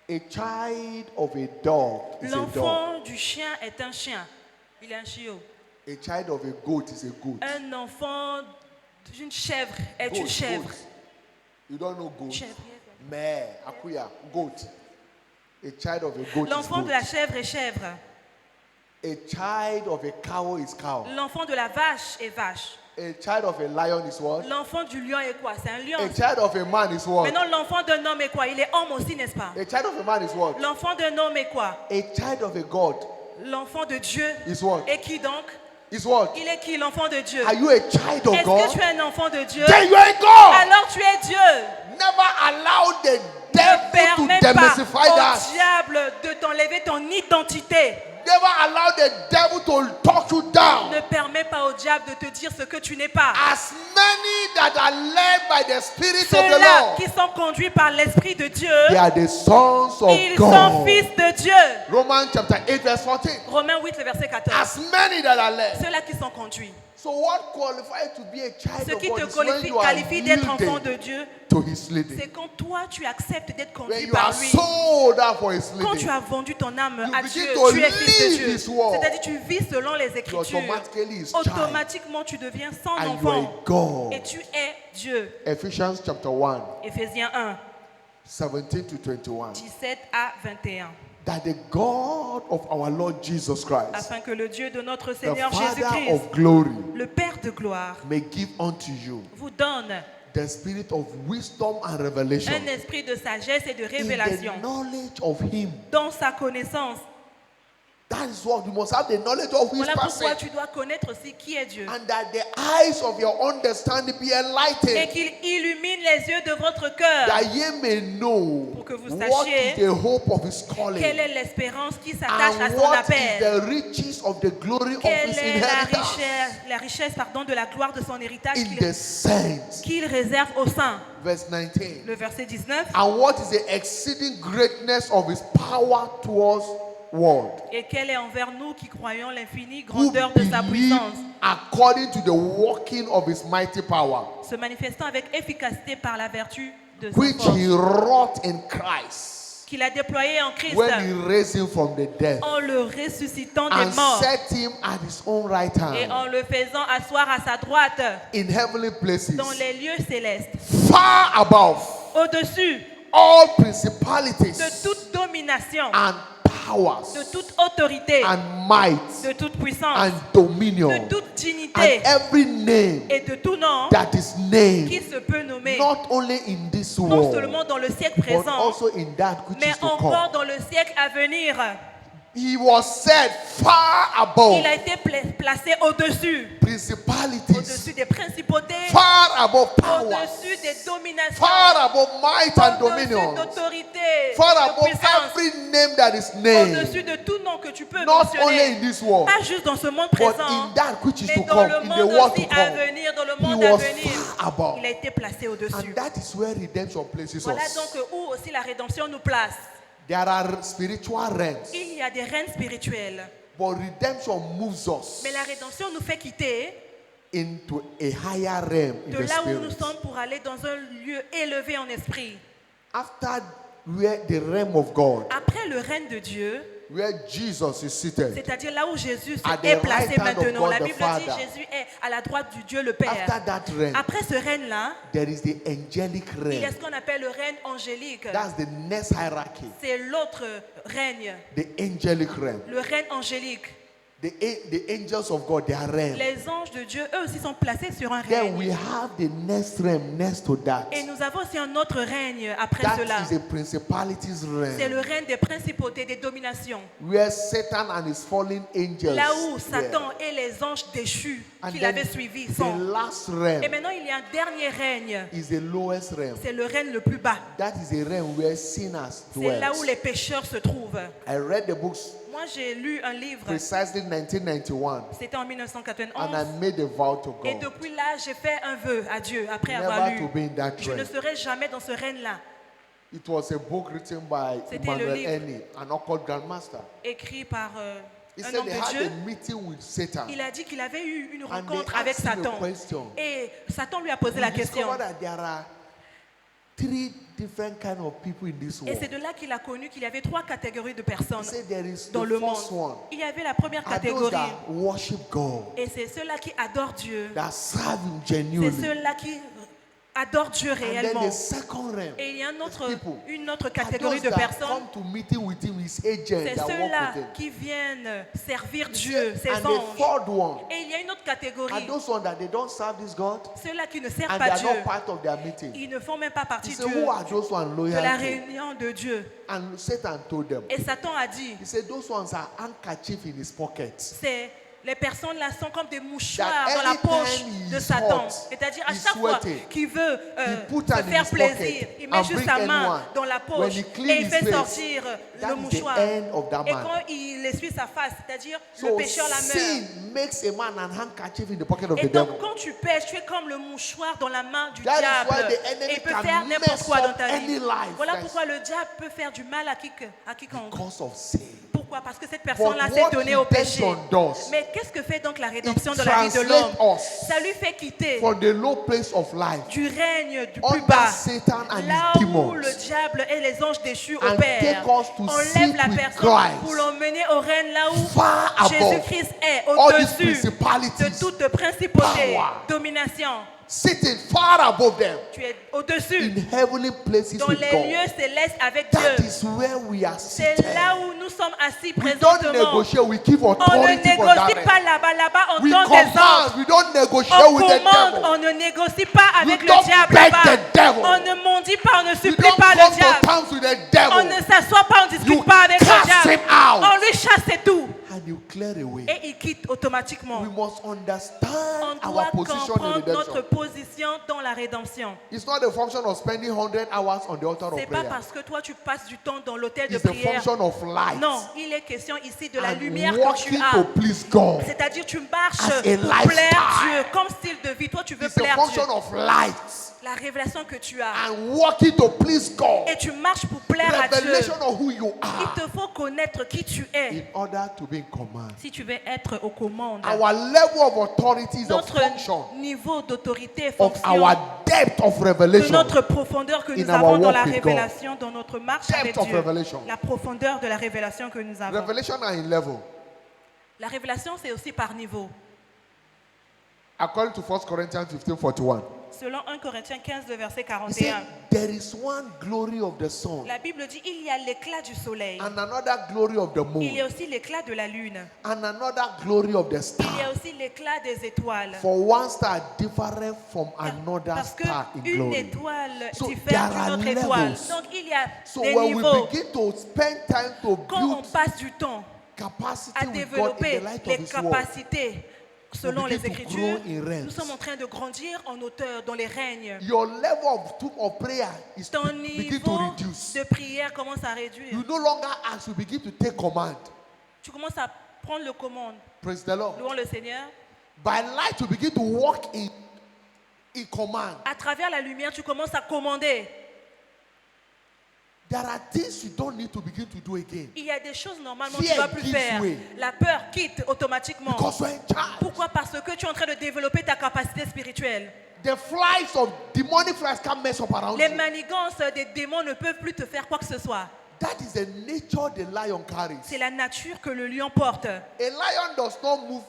A child of a dog is a dog. L'enfant du chien est un chien. Il est un chiot. A child of a goat is a goat. Un enfant d'une chèvre est une chèvre. Goat. You don't know goat? Chèvre. Meh, akuya, goat. A child of a goat is L'enfant goat. de la chèvre est chèvre. A child of a cow is cow. L'enfant de la vache est vache. A child of a lion is what? L'enfant du lion est quoi? C'est un lion. A child of a man is what? Maintenant, l'enfant d'un homme est quoi? Il est homme aussi, n'est-ce pas? A child of a man is what? L'enfant d'un homme est quoi? A child of a god L'enfant de Dieu is what? est qui donc? Is what? Il est qui l'enfant de Dieu? Are you a child of Est-ce God? que tu es un enfant de Dieu? Then you are God. Alors tu es Dieu. Never allow the Ne devil permets to pas demystify that. au diable de t'enlever ton identité. Never allow the devil to talk you down. Ne permets pas au diable de te dire ce que tu n'es pas. As many that are led by the Spirit of the Ceux-là Lord, qui sont conduits par l'Esprit de Dieu, they are the sons of ils sont God. fils de Dieu. Romans chapter 8 verse 14. Romains 8, le verset 14. As many that are led. Ceux-là qui sont conduits. So what qualifies to be a child Ce of qui God te is when you are qualifie d'être enfant de yielding Dieu, to His leading. c'est quand toi tu acceptes d'être When conduit you are par lui. sold out for His Quand tu leading, as vendu ton âme You à begin Dieu, to tu es fils de live Dieu. His word. C'est-à-dire tu vis selon les you Écritures. automatically is child. Automatiquement tu deviens son And you are enfant. a God. Et tu es Dieu. Ephesians chapter 1, Éphésiens 1, 17 to 21. 17 à 21. That the God of our Lord Jesus Christ, Afin que le Dieu de notre the Seigneur Father Jésus-Christ, of glory, le Père de gloire, may give unto you vous donne the spirit of wisdom and revelation un esprit de sagesse et de in the révélation knowledge of Him. dans sa connaissance. That is what you must have, the knowledge of His Voilà pourquoi person. tu dois connaître aussi qui est Dieu. And that the eyes of your understanding be Et enlightened, qu'il illumine les yeux de votre cœur. that ye may know Pour que vous what sachiez is the hope of His calling, Quelle est l'espérance qui s'attache à and son what is appel? the riches of the glory of Quelle His est inheritance la richesse de la gloire de son héritage in the saints. qu'il réserve aux saints? Verse 19. Le verset 19. And what is the exceeding greatness of His power towards world, Et quelle est envers nous qui croyons l'infinie who grandeur de sa believe puissance, according to the working of His mighty power, se manifestant avec efficacité par la vertu de sa which force, He wrought in Christ qu'il a déployé en Christ when He raised Him from the dead en le ressuscitant des and morts set Him at His own right et hand en le faisant asseoir à sa droite in heavenly places, dans les lieux célestes, far above au-dessus all principalities de toute domination, and powers de toute autorité, and might de toute puissance, and dominion de toute and dignité every name et de tout nom that is named, qui se peut nommer, not only in this non world seulement dans le siècle but présent, also in that which mais is to encore come. dans le siècle à venir. He was set far above Il a été placé au-dessus principalities, des principautés, far above powers, au-dessus des dominations, far above might and au-dessus dominion, d'autorité, far de above puissance, every name that is named, au-dessus de tout nom que tu peux not only mentionner, in this world, pas juste dans ce monde but présent, in that which is mais to dans come, le in the monde world to aussi à come. venir, dans le He monde à was venir. far above. Il a été placé And au-dessus. that is where redemption places Voilà us. donc où aussi la rédemption nous place. There are spiritual realms, Il y a des règnes spirituels, but redemption moves us mais la rédemption nous fait quitter into a higher realm in de the là où nous spirit. sommes pour aller dans un lieu élevé en esprit. After where the realm of God, Après le règne de Dieu, where Jesus is seated, c'est-à-dire là où Jésus At the est placé right hand of maintenant. God La the Bible dit Father. Jésus est à la droite du Dieu le Père. after that realm, Après ce règne-là, there is the angelic il y a realm. ce qu'on appelle le règne angélique. That's the next hierarchy, C'est l'autre règne, the angelic realm. le règne angélique. The angels of God, they are realm. Les anges de Dieu, eux aussi, sont placés sur un Then we règne. have the next realm next to that. Et nous avons aussi un autre règne après That cela. is the principalities C'est le realm, règne des principautés, des dominations. where Satan and his fallen angels Là où were. Satan et les anges déchus And qu'il then avait suivis the sont. last Et realm maintenant, il y a un dernier règne. is the lowest realm. C'est le règne le plus bas. That is a realm where sinners C'est là où dwell. les pécheurs se trouvent. I read the books Moi, j'ai lu un livre. precisely 1991, C'était en and I 1991. made a vow to Et God depuis là, j'ai fait un vœu à Dieu après avoir never lu. to be in that Je ne realm. serai jamais dans ce règne-là. It was a book written by C'était le Emmanuel livre. Eni, an occult grandmaster. Écrit par He un said homme they de had Dieu. a meeting with Satan, Il a dit qu'il avait eu une and rencontre they avec asked him a Satan. question. Et Satan lui a posé We la question. discovered that there are 3 different kind of people in this Et c'est world. de là qu'il a connu qu'il y avait 3 catégories de He personnes said there is dans the le first monde. one Il y avait la première are those catégorie. that worship God, Et c'est ceux-là qui adorent Dieu. that serve Him C'est genuinely. ceux-là qui adorent Dieu And then réellement. the second realm, Et il y a une autre are catégorie those de that personnes. come to meeting with him, his agent C'est that work ceux-là with him. qui viennent servir Dieu, ses And the anges. third one Et il y a une autre are catégorie. those ones that they don't serve this God Ceux-là qui ne servent and they pas are Dieu. not part of their meeting. Ils ne font même pas He partie said, who are those ones de la loyal to? réunion de Dieu. And Satan told them. Et Satan a dit, He said, those ones are handkerchief in his pockets. c'est les personnes là sont comme des mouchoirs That dans la anytime poche he de is Satan. hot, C'est-à-dire à he's chaque fois sweating, qu'il veut put se hand in faire his plaisir, pocket il met and juste bring sa main anyone. dans la When poche he clean et il his fait face, sortir that le is the mouchoir. end of that Et man. quand il essuie sa face, c'est-à-dire le So pécheur la meurt. sin makes a man an handkerchief in the pocket of Et the donc devil. quand tu pêches, tu es comme le mouchoir dans la main du That is diable. why the enemy Et il peut can faire n'importe mess quoi dans up ta any vie. life. Voilà That's pourquoi le diable peut faire du mal à quiconque. because of sin. Pourquoi? Parce que cette personne-là But s'est what donnée au péché. redemption does, Mais qu'est-ce que fait donc la rédemption it de la vie de l'homme? translates us Ça lui fait quitter from the low place of life du règne du plus under bas, Satan and là his où demons le diable et les anges déchus and opèrent. take us to Enlève sit la with personne Christ pour l'emmener au règne là où far above Jésus-Christ est, all these au-dessus de principalities, toute principauté, power. domination. sitting far above them Tu es au-dessus, in heavenly places dans with les God. lieux célestes avec That Dieu. is where we are C'est seated. là où nous sommes assis We don't présentement. negotiate, we give On ne authority for négocie that. pas là-bas, là-bas on We donne des ordres. command, we don't negotiate On with the commande, devil. on ne négocie pas avec You le don't diable beg là-bas. the devil. On ne mendie pas, on ne You supplie don't pas come le to diable. terms with the On devil. ne s'assoit pas, on ne discute You pas avec le cast diable. him out. On lui chasse et tout. And you clear away. Et il quitte automatiquement. We must On understand doit our position in comprendre notre redemption. position dans la rédemption. It's not a function of spending 100 hours on the altar of C'est pas prayer. parce que toi tu passes du temps dans l'hôtel de It's a prière. function of light. Non, il est question ici de la And lumière que tu walking as. to please God. C'est-à-dire tu marches As a pour lifestyle. plaire Dieu, comme style de vie. Toi tu veux It's a plaire Dieu. function of light. La révélation que tu as. And walking to please God. Et tu marches pour plaire à Dieu. Revelation of who you Il are te faut connaître qui tu es in order to be in command. si tu veux être aux commandes. Our level of authority is a Notre function niveau d'autorité est of fonction our depth of de revelation. notre profondeur que in nous our avons dans walk la with God. révélation, dans notre marche Depth avec of Dieu. revelation. La profondeur de la révélation que nous avons. Revelation are in level. La révélation, c'est aussi par niveau. According to 1 Corinthians 15:41. Selon 1 Corinthiens 15, le verset He 41, said, there is one glory of the sun la Bible dit il y a l'éclat du soleil, and another glory of the il y a moon aussi l'éclat de la lune, and another glory of the il y a star. aussi l'éclat des étoiles. For one star different from another Parce star in qu'une glory. étoile So diffère there d'une are autre étoile. levels. Donc il y a So des when niveaux. we begin to spend time to Quand on build passe du temps capacity à with God in développer the light of les His word, capacités selon begin les to Écritures, grow in realms. nous sommes en train de grandir en hauteur dans les règnes. your level of prayer is Ton begin to niveau reduce. de prière commence à réduire. You no longer ask, you begin to take command. Tu commences à prendre le commande. Praise the Lord. Louons le Seigneur. By light, you begin to walk in command. À travers la lumière, tu commences à commander. There are things you don't need to begin to do again. Il y a des choses normalement que Fear tu ne vas plus gives faire. way. La peur quitte automatiquement. Because you're in charge. Pourquoi? Parce que tu es en train de développer ta capacité spirituelle. The flies of demonic flies can't mess up around Les you. manigances des démons ne peuvent plus te faire quoi que ce soit. That is the nature the lion carries. C'est la nature que le lion porte. A lion does not move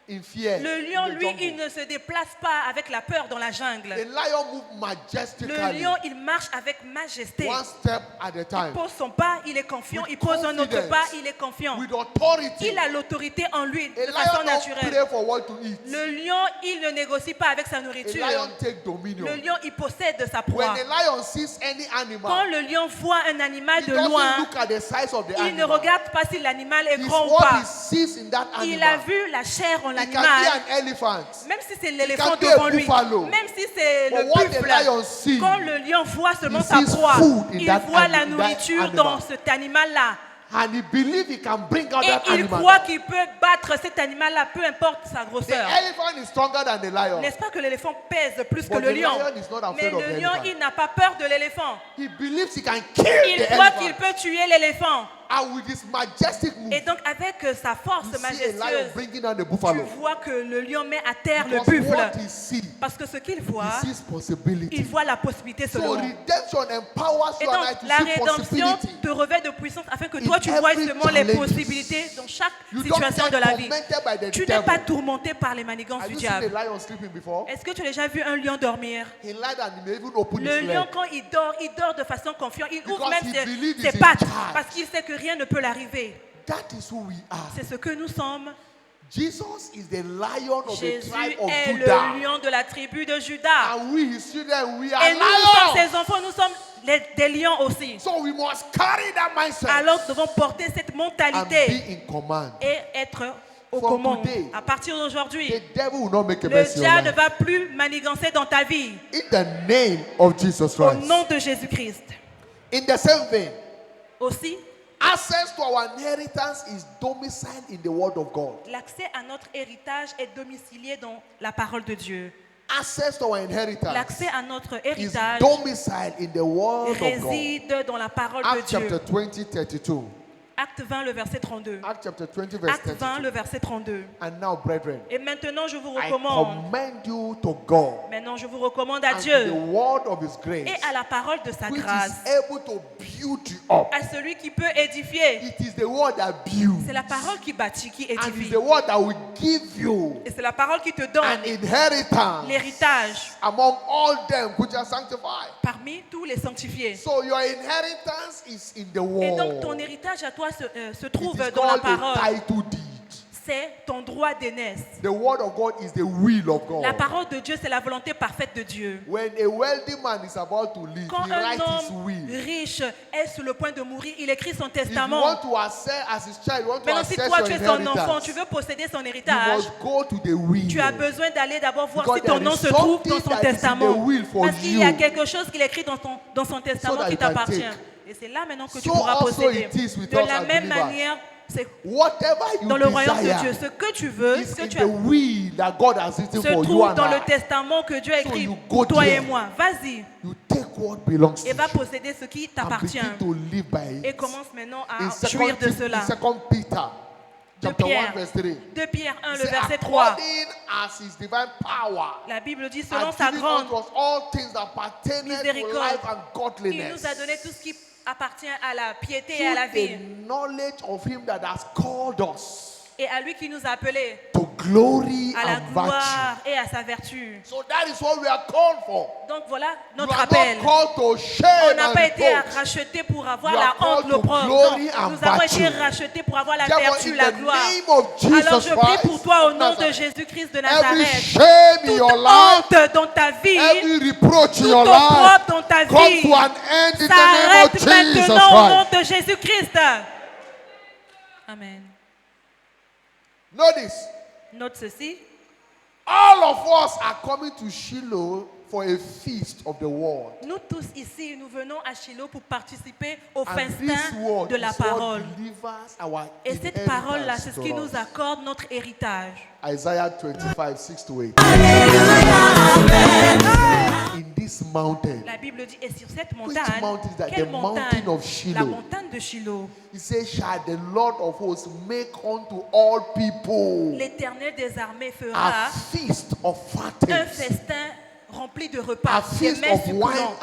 in fear. Le in lion, the lui, jungle. il ne se déplace pas avec la peur dans la jungle. A lion moves Le majestically, lion, il marche avec majesté. one step at a Il time, pose son pas, il est confiant. With Il pose un autre confidence. pas, il est confiant. with authority. Il a l'autorité en lui A de façon lion don't naturelle. pray for what to eat. Le lion, il ne négocie pas avec sa A nourriture. lion take dominion. Le lion, il possède sa When proie. a lion sees any Quand animal, le lion voit un animal he de doesn't loin, look at the size of the il ne animal. regarde pas si l'animal est It's grand ou what pas. he sees in that Il a animal. vu la chair en It can be l'animal, an elephant. même si c'est l'éléphant can be a devant lui, buffalo. même si c'est But le what the lion buffle. sees, Quand le lion voit seulement he sa sees proie, food in il that voit la that nourriture animal. dans cet animal-là. and he believes he can bring out Et that il animal. croit qu'il peut battre cet animal-là, peu importe sa The grosseur. elephant is stronger than the lion. N'est-ce pas que l'éléphant pèse plus que But le the lion? lion is not Mais afraid of le the lion, elephant. il n'a pas peur de l'éléphant. He believes he can kill Il the croit elephant. qu'il peut tuer l'éléphant. And with this majestic move, Et donc avec sa force you see a lion majestueuse, bringing down the tu buffalo. vois que le lion met à terre le Because buffle. what he sees, Parce que ce qu'il he voit, sees possibility. il voit la possibilité So seulement. redemption empowers Et you and I donc to la see rédemption possibility. te revêt de puissance afin que In toi tu vois every seulement les challenge. possibilités dans chaque You don't situation get de la vie. tormented by the Tu n'es devil. pas tourmenté par les manigances Have du you seen a diable. lion sleeping before? Est-ce que tu as déjà vu un lion dormir? He lied and he may even open Le his lion, leg. quand il dort de façon confiante. Il ouvre Because même he believes ses he's in pattes charge. parce qu'il sait que rien ne peut l'arriver. That is who we are. C'est ce que nous sommes. Jesus is the lion of the Jésus tribe of est Judah. le lion de la tribu de Judas. And we, his children, we are Et nous sommes lions. ses enfants, nous sommes des lions aussi. So we must carry that mindset Alors nous devons porter cette and mentalité be in command. et être aux From commandes. today, À partir d'aujourd'hui, The devil will not make a le mess of your diable ne life. va plus manigancer dans ta vie. In the name of Jesus Au Christ. nom de Jésus-Christ. In the same vein, Aussi, access to our inheritance is domiciled in the word of God. l'accès à notre héritage est domicilié dans la parole de Dieu. Access to our inheritance L'accès à notre is héritage domiciled in the word of God. réside dans la parole de Acts chapter Dieu. 20, 32. Acte 20, le verset 32. Acts chapter 20, verse Acte 20, 32. le verset 32. And now, brethren, Et maintenant, je vous I recommande. commend you to God Maintenant, je vous recommande à and to Dieu the word of his grace, et à la parole de sa which grâce, is able to build you up. à celui qui peut édifier. It is the word that builds. C'est la parole qui bâtit, qui And it's édifie. the word that will give you Et c'est la parole qui te an donne inheritance l'héritage among all them which are sanctified. parmi tous les sanctifiés. So your inheritance is in the Et donc, ton word. héritage à toi se It trouve is dans la called a parole. title deed. C'est ton droit d'aînesse. The word of God is the will of La God. parole de Dieu, c'est la volonté parfaite de Dieu. When a wealthy man is about to leave, Quand he un writes his homme will. riche est sur le point de mourir, il écrit son If you testament. want to access as his child, you want to Maintenant, si access toi your tu es son enfant, inheritance, tu veux posséder son you héritage, must go to the will. tu as besoin d'aller d'abord voir Because si ton there nom is se trouve dans something son that is in testament. the will for Parce qu'il y a you. quelque chose qu'il écrit dans son testament that qui you can t'appartient. take. Et c'est là maintenant que tu So pourras also posséder. it is with De us la as même believers. manière, c'est Whatever you dans le royaume de Dieu. desire Ce que tu veux, is ce que in tu the as, will that God has written se for you trouve and dans le I. testament que Dieu a So écrit you pour go toi et there. moi. Vas-y You take what belongs to et va you posséder ce qui and t'appartient. begin to live by it. Et commence maintenant In à jouir de cela. 2 Peter De chapter 1 Pierre, verse 3. 2 Pierre 1, It le says, verset 3. according as his divine power La Bible dit, selon has sa given grande unto us all things that pertain to miséricorde, life and il godliness. nous a donné tout ce qui appartient à la piété et à la Through vie. the knowledge of him that has called us Et à lui qui nous a appelés to glory à la and virtue. gloire et à sa vertu. So that is what we are called for. Donc voilà You notre are appel. not called to On shame n'a and pas été reproach. rachetés pour avoir You la are honte, called to l'opprobre. glory Non, and nous avons été virtue. rachetés pour avoir la Therefore, vertu, in la the gloire. name of Jesus Alors je prie Christ pour toi au nom de Nazareth, Jésus-Christ de every Nazareth. shame in Toute your life, honte dans ta vie, every reproach in tout your life, opprobre dans ta come vie, to an end in the name s'arrête of Jesus maintenant au nom Christ. de Jésus-Christ. Amen. Notice, Note ceci. all of us are coming to Shiloh for a feast of the word. Nous tous ici, nous venons à Shiloh pour participer au And this festin word de la is what parole. delivers our Et cette parole-là, inheritance c'est ce to qui us. nous accorde notre héritage. Isaiah 25, 6 to 8. In this mountain, La Bible dit, et sur cette which montagne, mountain is that? quelle The montagne? mountain of La Shiloh. montagne de Shiloh. He says, shall the Lord of hosts make unto all people L'Éternel des armées a fera feast of un fattens, festin rempli de a repas, des feast mets of wine succulents,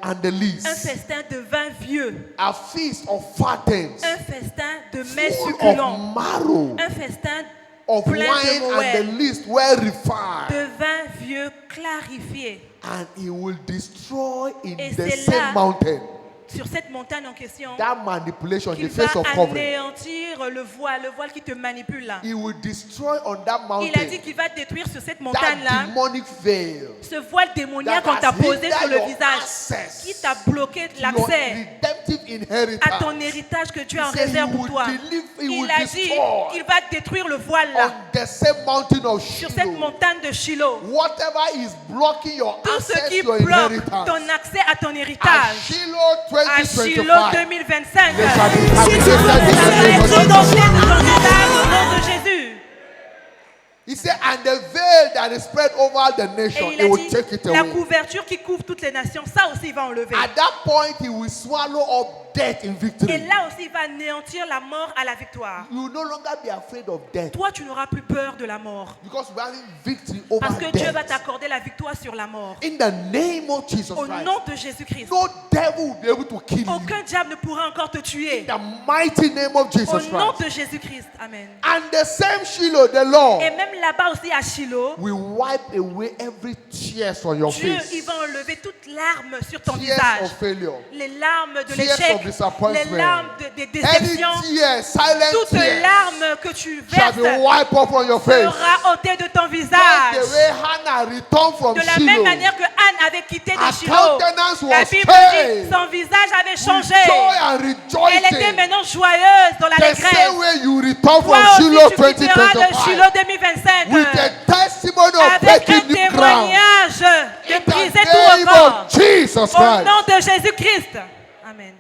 and the un lees, festin de vin vieux, a feast of fattens, un festin de mets full succulents, of marrow, un festin of plein wine de and moelle, the least well refined, de vin vieux clarifié. and he will destroy in Et the c'est same là, mountain sur cette montagne en question, that manipulation, the qu'il va face of covering. anéantir le voile qui te manipule là. He will destroy on that Il a mountain dit qu'il va détruire sur cette that montagne-là demonic veil ce voile démoniaque that qu'on t'a has posé sur hindered le your visage, access qui t'a bloqué to your l'accès redemptive à inheritance. ton héritage que Dieu a en He said réserve he pour will toi. he Il will a dit destroy qu'il va détruire le voile là, on the same mountain of sur cette Shiloh. montagne de Shiloh. Whatever is blocking your Tout ce access qui to your bloque inheritance. ton accès à ton At héritage, Shiloh à 2025. Shiloh 2025, They shall be ça va être happy. redonné dans ton héritage au nom de Jésus. He said, and the veil that is spread over the Et nation, il it a will dit, take it la away. couverture qui couvre toutes les nations, ça aussi il va enlever. At that point, he will swallow up death in Et victory. là aussi, il va anéantir la mort à la victoire. You will no longer be afraid of death Toi, tu n'auras plus peur de la mort. because we are having victory over Parce que Dieu va death. t'accorder la victoire sur la mort. In the name of Jesus Au Christ, nom de Jésus-Christ. no devil will be able to kill you. Aucun diable ne pourra encore te tuer. In the mighty name of Au Jesus nom Christ. de Jésus-Christ. Amen. And the same Shiloh, the Lord, Et même là-bas aussi à Shiloh, will wipe away every tears from your Dieu, face. il va enlever toute larme sur ton Tears visage. of failure. Les larmes de Tears l'échec, of disappointment. les larmes des Any déceptions, tears, silent toutes tears, larmes que tu shall verses be wiped off from your face. sera ôtée de ton Just the visage. way Hannah returned from De la même Shiloh, manière que Anne avait quitté de her Shiloh, countenance la was Bible changed dit son visage avait with changé. joy and Elle était rejoicing. maintenant joyeuse dans The l'allégresse. same way you return Toi from aussi, Shiloh tu quitteras de 2025 Shiloh 2025 with a testimony of avec un breaking new ground. témoignage de In briser the tout name record. of Jesus Au Christ. nom de Jésus-Christ. Amen.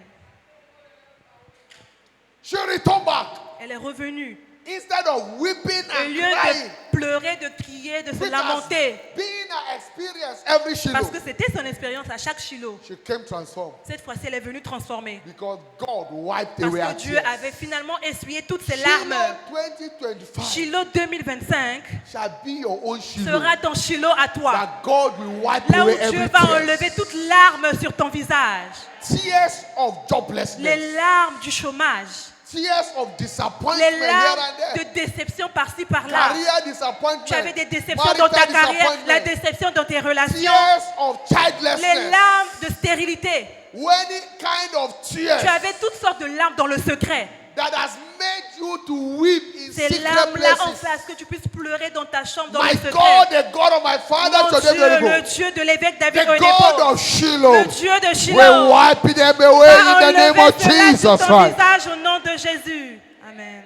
She returned back. Elle est revenue. Instead of weeping Au and lieu crying, de pleurer, de crier, de se which has lamenter. been her experience every Shiloh, Parce que c'était son expérience à chaque Shiloh. she came transformed Cette fois-ci, elle est venue transformée. because God wiped Parce away her que Dieu tears. avait finalement essuyé toutes ses Shiloh larmes. 2025 Shiloh 2025 shall be your own Shiloh. sera ton Shiloh à toi. That God will wipe Là où away Dieu every va tears. enlever toutes larmes sur ton visage. Tears of joblessness. Les larmes du chômage. Tears of disappointment Les here larmes and there. de déception par-ci, par-là. Career disappointment. Tu avais des déceptions dans ta Marital carrière, disappointment. la déception dans tes relations, Tears of les childlessness. larmes de stérilité. Any kind of tears Tu avais toutes sortes de larmes dans le secret. that has made you to weep in Ces secret larmes-là ont places. fait à ce que tu puisses pleurer dans ta chambre, dans My le secret. God, the God of my father, Mon today Dieu, Oyedepo, le Dieu de l'évêque David the God Oyedepo, of Shiloh, le Dieu de will Shiloh, wipe them away va in the name enlever of cela Jesus sur ton Christ. visage au nom de Jésus. Amen.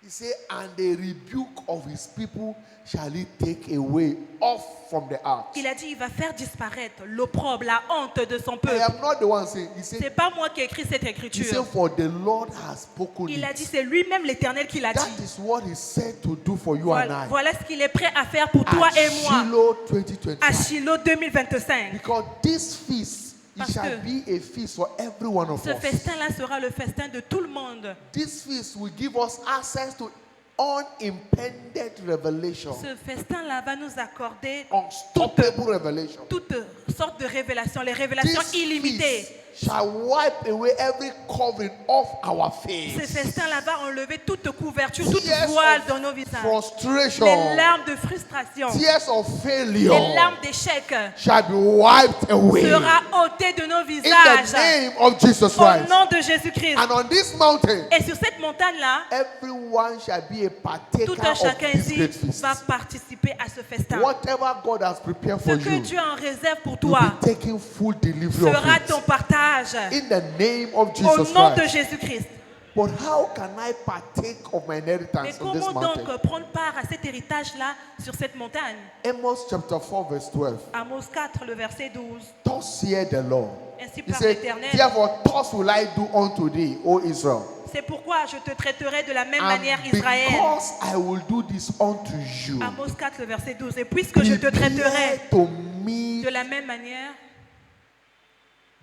He said, and the rebuke of his people shall he take away off from the ark. Il a dit, il va faire disparaître l'opprobre, la honte de son I peuple. am not the one saying. He C'est said, pas moi qui ai écrit cette he écriture. said, for the Lord has spoken Il a it. dit, c'est lui-même l'Éternel qui l'a That dit. is what he said to do for you and Voilà, I. voilà ce qu'il est prêt à faire pour toi At et moi Shiloh à 2025. Shiloh 2025. Because this feast, it Parce shall que be a feast for every one of Ce us. festin-là sera le festin de tout le monde. This feast will give us access to unimpeded revelation, Ce festin-là va nous accorder unstoppable revelation. toutes sortes de révélations, les révélations This illimitées. feast shall wipe away every covering off our Ce face. festin-là va enlever toute couverture, toute Tears voile of dans nos visages. frustration, Les larmes de frustration, tears of les failure larmes d'échec shall be wiped away sera ôtées de nos in the visages name of Jesus au Christ. nom de Jésus-Christ. And on this mountain, Et sur cette montagne-là, everyone shall be a partaker tout un of chacun this ici great feast. va participer à ce festin. Whatever God has prepared Ce for que you, Dieu en réserve pour you'll toi be taking full delivery of sera it. ton partage In the name of au Jesus nom de Christ. Jésus-Christ. But how can I partake of my Mais inheritance on this comment donc mountain? prendre part à cet héritage-là sur cette montagne? Amos chapter 4 verse 12. Amos 4, le verset 12. Thus saith the Lord. Ainsi He parle said, l'Éternel. therefore thus will I do unto thee, O Israel. C'est pourquoi je te traiterai de la même And manière, Israël. because I will do this unto you, Amos 4, le verset 12. Et puisque je te traiterai prepare to meet de la même manière,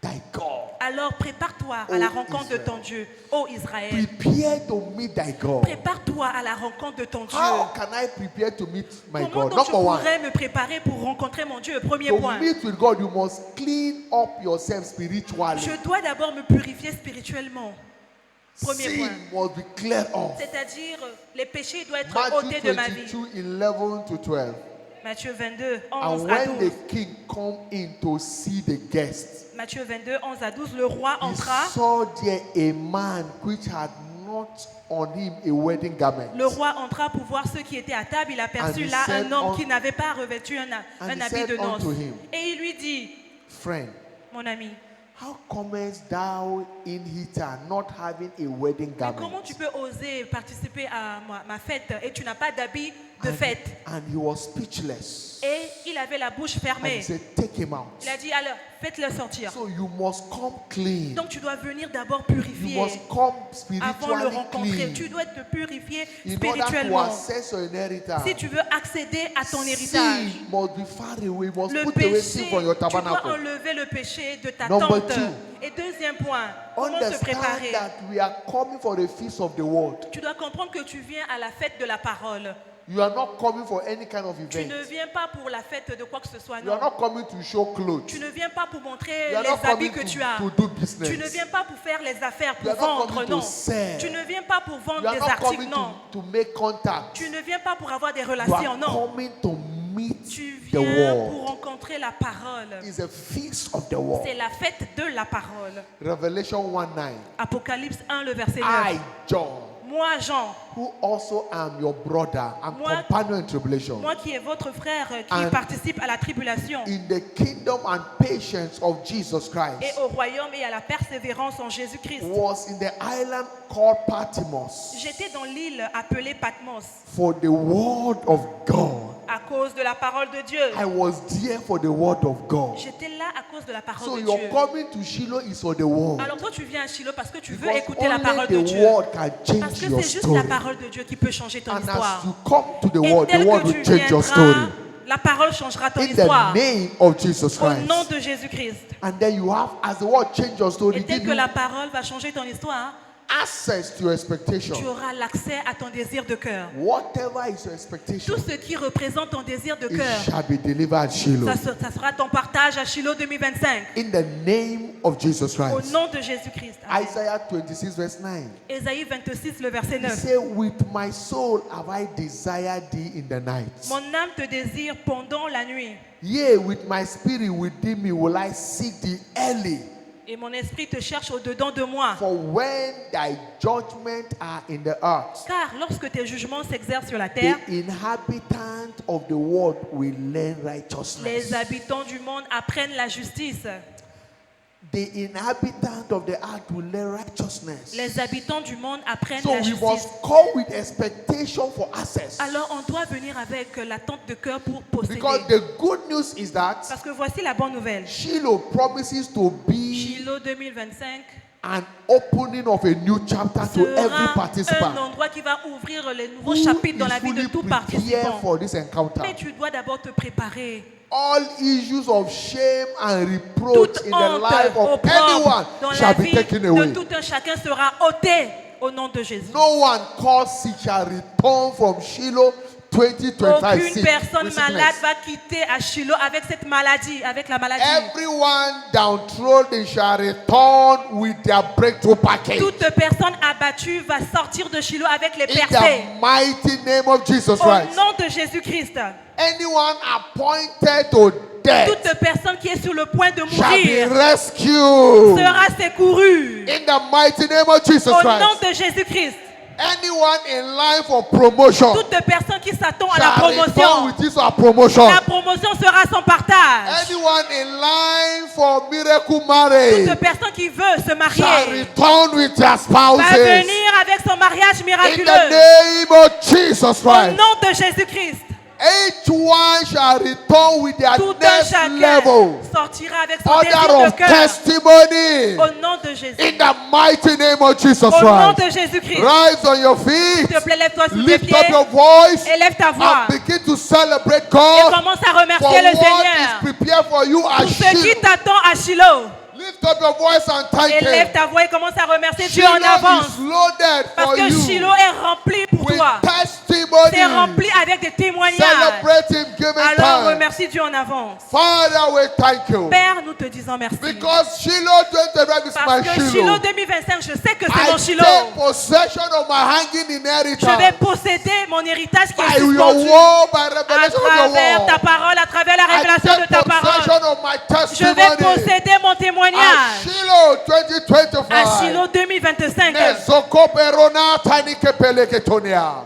thy God. alors prépare-toi à Ô la rencontre de Israël. ton Dieu, ô Israël. Prepare to meet thy God. Prépare-toi à la rencontre de ton Dieu. How can I prepare to meet my Comment God? donc je Number one, pourrais me préparer pour rencontrer mon Dieu? Premier to point. meet with God, you must clean up yourself spiritually. Je dois d'abord me purifier spirituellement. Premier Sin point. must be cleared off. C'est-à-dire, les péchés doivent être Matthew ôtés de ma vie. 22, 11 to 12. Matthieu 22, And 11 à when 12. the king come in to see the guests, Matthieu 22, 11 à 12. Le roi he entra. saw there a man which had not on him a wedding garment. Le roi entra pour voir ceux qui étaient à table. Il aperçut And he là said un homme un- qui n'avait pas revêtu un And he habit said de noces. unto him, Et il lui dit, Friend, mon ami, how comest thou in hither not having a wedding mais garment? comment tu peux oser participer à ma fête et tu n'as pas d'habit fête. And he was speechless. Et il avait la bouche And he fermée. said, take him out. Il a dit, alors, faites-le sortir. So you must come clean. Donc tu dois venir d'abord You purifier must come avant de le spiritually rencontrer. Tu clean. dois te purifier In order to spirituellement. access your inheritance. Si tu veux accéder à ton héritage, Sin must be far away. You must le put away sin péché, from your tu dois tabernacle. enlever le péché de ta Number tente. 2. Et deuxième point, comment se Understand préparer? that we are coming for the feast of the word. Tu dois comprendre que tu viens à la fête de la parole. You are not coming for any kind of Tu event. ne viens pas pour la fête de quoi que ce soit, You are non. not coming to show clothes. Tu ne viens pas pour montrer You are les not habits coming que tu as. to do business. Tu ne viens pas pour faire les affaires, You pour are not vendre, coming non. to sell. Tu ne viens pas pour You vendre are des not articles, coming non. to make contact. Tu ne viens pas pour avoir des You relations, are non. coming to meet Tu the viens pour word. rencontrer la parole. It's a feast of the word. C'est la fête de la parole. Revelation 1:9. Apocalypse 1, le verset 9. I, John, Moi, Jean, who also am your brother and Moi- companion in tribulation, moi qui est votre frère qui And- participe à la tribulation in the kingdom and patience of Jesus et Christ, au royaume et à la persévérance en Jésus-Christ. was in the island called Patmos J'étais dans l'île appelée Patmos for the word of God. à cause de la parole de Dieu. I was there for the word of God. J'étais là à cause de la parole So de your Dieu. coming to Shiloh is for the word. Alors toi tu viens à Shiloh parce que tu veux Because écouter la parole de only the Dieu. word can Parce change que your c'est juste story. la parole de Dieu qui peut changer ton And histoire. as you come to the Et word tel que will tu change your story. viendras, la parole changera ton In histoire. the name of Jesus Au nom Christ. de Jésus-Christ. And then you have, as the word change your story, Et tel give que you la parole va changer ton histoire, access to your expectation. tu auras l'accès à ton désir de cœur. Whatever is your expectation, Tout ce qui représente ton désir de it cœur, shall be delivered at Shiloh. ça sera ton partage à Shiloh 2025. In the name of Jesus Au Christ. nom de Jésus-Christ. Amen. Isaiah 26 verse 9. Ésaïe 26, le verset He 9. said, with my soul have I desired thee in the night. Mon âme te désire pendant la nuit, Yea, with my spirit within me will I seek thee early. et mon esprit te cherche au-dedans de moi. For when thy judgments are in the earth, Car lorsque tes jugements s'exercent sur la terre, the inhabitant of the world will learn righteousness. les habitants du monde apprennent la justice. The inhabitant of the earth will learn righteousness. Les habitants du monde apprennent So la we justice. must come with expectation for access. Alors on doit venir avec l'attente de cœur pour posséder. Because the good news is that Parce que voici la bonne nouvelle. Shiloh promises to be Shiloh 2025 an opening of a new chapter to every sera un participant endroit qui va ouvrir les nouveaux who chapitres dans la is vie de fully tout prepared participant. for this encounter. Mais tu dois d'abord te préparer. All issues of shame and reproach Toute in the honte, life of opprobre anyone dans la shall be vie taken de away. tout un chacun sera ôté au nom de Jésus. No one caused sick shall return from Shiloh 2025 Aucune sick, personne with malade sickness. va quitter à Shiloh avec cette maladie, avec la maladie. Everyone downtrodden shall return with their breakthrough package. Toute personne abattue va sortir de Shiloh avec les In percées. the mighty name of Jesus Au Christ. nom de Jésus-Christ. Anyone appointed to death Toute personne qui est sur le point de shall be mourir rescued. sera secourue. In the mighty name of Jesus Au nom Christ. de Jésus-Christ. Anyone in line for promotion Toute personne qui s'attend à la shall return promotion, with his promotion. la promotion sera son partage. Anyone in line for miracle marriage Toute personne qui veut se shall marier return with their va spouses. venir avec son mariage In miraculeux. the name of Jesus Au Christ. nom de Jésus-Christ. Each one shall return with their Tout un next chacun level. sortira avec son Order désir de of cœur. testimony. Au nom de Jésus. In the mighty name of Jesus Au nom Christ. de Jésus-Christ. Rise on your S'il feet. te plaît, lève-toi sur tes Lift pieds. up your voice Élève ta voix. and begin to celebrate Et God commence à for remercier le what Seigneur. is prepared for you at Pour ce qui Shiloh. t'attend à Shiloh. Lift up your voice and thank Élève Him. ta voix et commence à remercier Dieu en Shiloh avance. is loaded Parce for que you Shiloh est rempli pour with toi. testimony. C'est rempli avec des témoignages. Celebrate Him, give Him Alors thanks. remercie Dieu en avance. Father, we thank you. Père, nous te disons merci. Because Shiloh 2025 is Parce my que Shiloh Shiloh. 2025, je sais que c'est I mon Shiloh. take possession of my hanging Je vais inheritance posséder mon héritage qui est by your suspendu word, by à revelation of your travers ta word. parole, à travers la I révélation de take ta parole. possession of my Je vais testimony posséder mon at témoignage Shiloh à 2025. Shiloh 2025. Nezoko perona tanike peleketonia.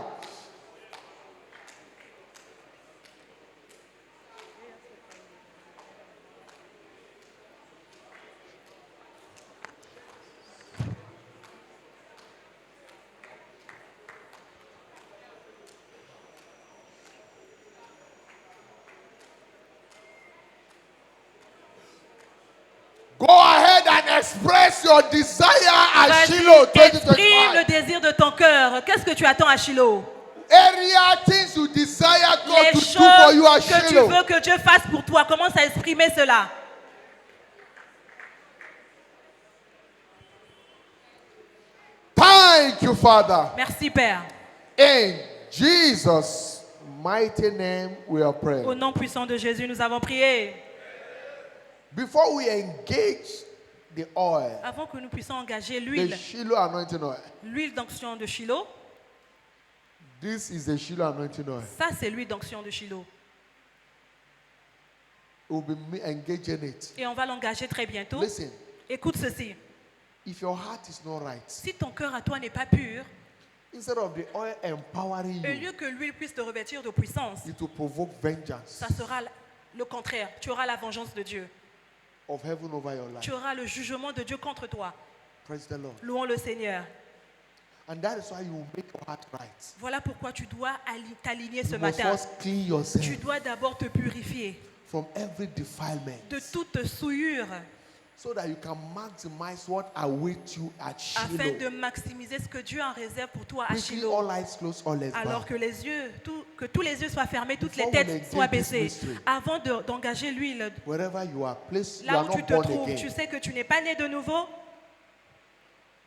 express your desire at Vas-y, Shiloh exprime 2025. le désir de ton cœur. Qu'est-ce que tu attends à Shiloh? Area things you desire God Les to do for you at choses que tu Shiloh. veux que Dieu fasse pour toi. Commence à exprimer cela. Thank you, Father. Merci, Père. In Jesus' mighty name we are praying. Au nom puissant de Jésus, nous avons prié. Before we engage the oil, Avant que nous puissions engager the l'huile, Shiloh anointing oil. l'huile d'onction de Shiloh, This is the Shiloh anointing oil. ça c'est l'huile d'onction de Shiloh. We'll be engaging it. Et on va l'engager très bientôt. Listen, Écoute ceci. if your heart is not right, Si ton cœur à toi n'est pas pur, instead of the oil empowering au you, lieu que l'huile puisse te revêtir de puissance, it will provoke vengeance ça sera le contraire. Tu auras la vengeance de Dieu. of heaven over your life. Tu auras le jugement de Dieu contre toi. Praise the Lord. Louons le Seigneur. And that is why you will make your heart right. Voilà pourquoi tu dois t'aligner ce You must matin. first clean yourself Tu dois d'abord te purifier from every defilement de toute souillure so that you can maximize what awaits you at afin de Shiloh. maximiser ce que Dieu a en réserve pour toi à Quickly, Shiloh. all eyes closed, all eyes Alors bowed. que que tous les yeux soient fermés, toutes les Before we têtes engage soient this baissées. mystery, Avant d'engager l'huile, Wherever you are, please, you là are où tu not te born trouves, again. tu sais que tu n'es pas né de nouveau,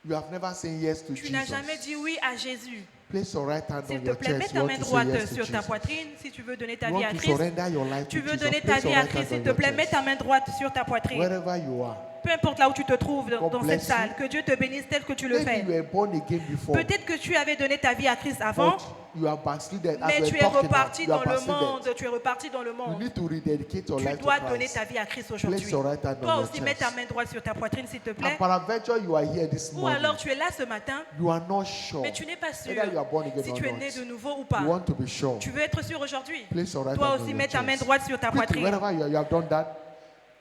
You have never said yes to tu n'as jamais Jesus. dit oui à Jésus. Place your right hand S'il on te your plaît, mets chest. ta You main want to say droite yes to sur ta Jesus. poitrine si tu veux donner ta You vie à want to Christ. surrender your life Tu to veux Jesus. donner ta Place vie your à right Christ, hand s'il on te your plaît, mets chest. ta main droite sur ta poitrine. Wherever you are. Peu importe là où tu te trouves God dans cette bless salle, you. que Dieu te bénisse tel que tu le Maybe fais. you were born again before, Peut-être que tu avais donné ta vie à Christ avant, but you are backslidden. As mais we're tu es talking now, reparti you are dans le backslidden. monde. Tu es reparti dans le You monde. need to rededicate your Tu life to dois donner Christ. ta vie à Christ Place aujourd'hui. your right hand Toi on aussi, your mets ta chest. main droite sur ta poitrine, s'il te And plaît. peradventure you are here this Ou morning. alors tu es là ce matin, You are not sure mais tu n'es pas sûr whether you are born again si or tu es not. né de nouveau ou You pas. want to be sure. Tu veux être sûr aujourd'hui. Place your right Toi hand aussi, on mets your ta main chest. droite sur ta Quickly, poitrine. wherever you have done that,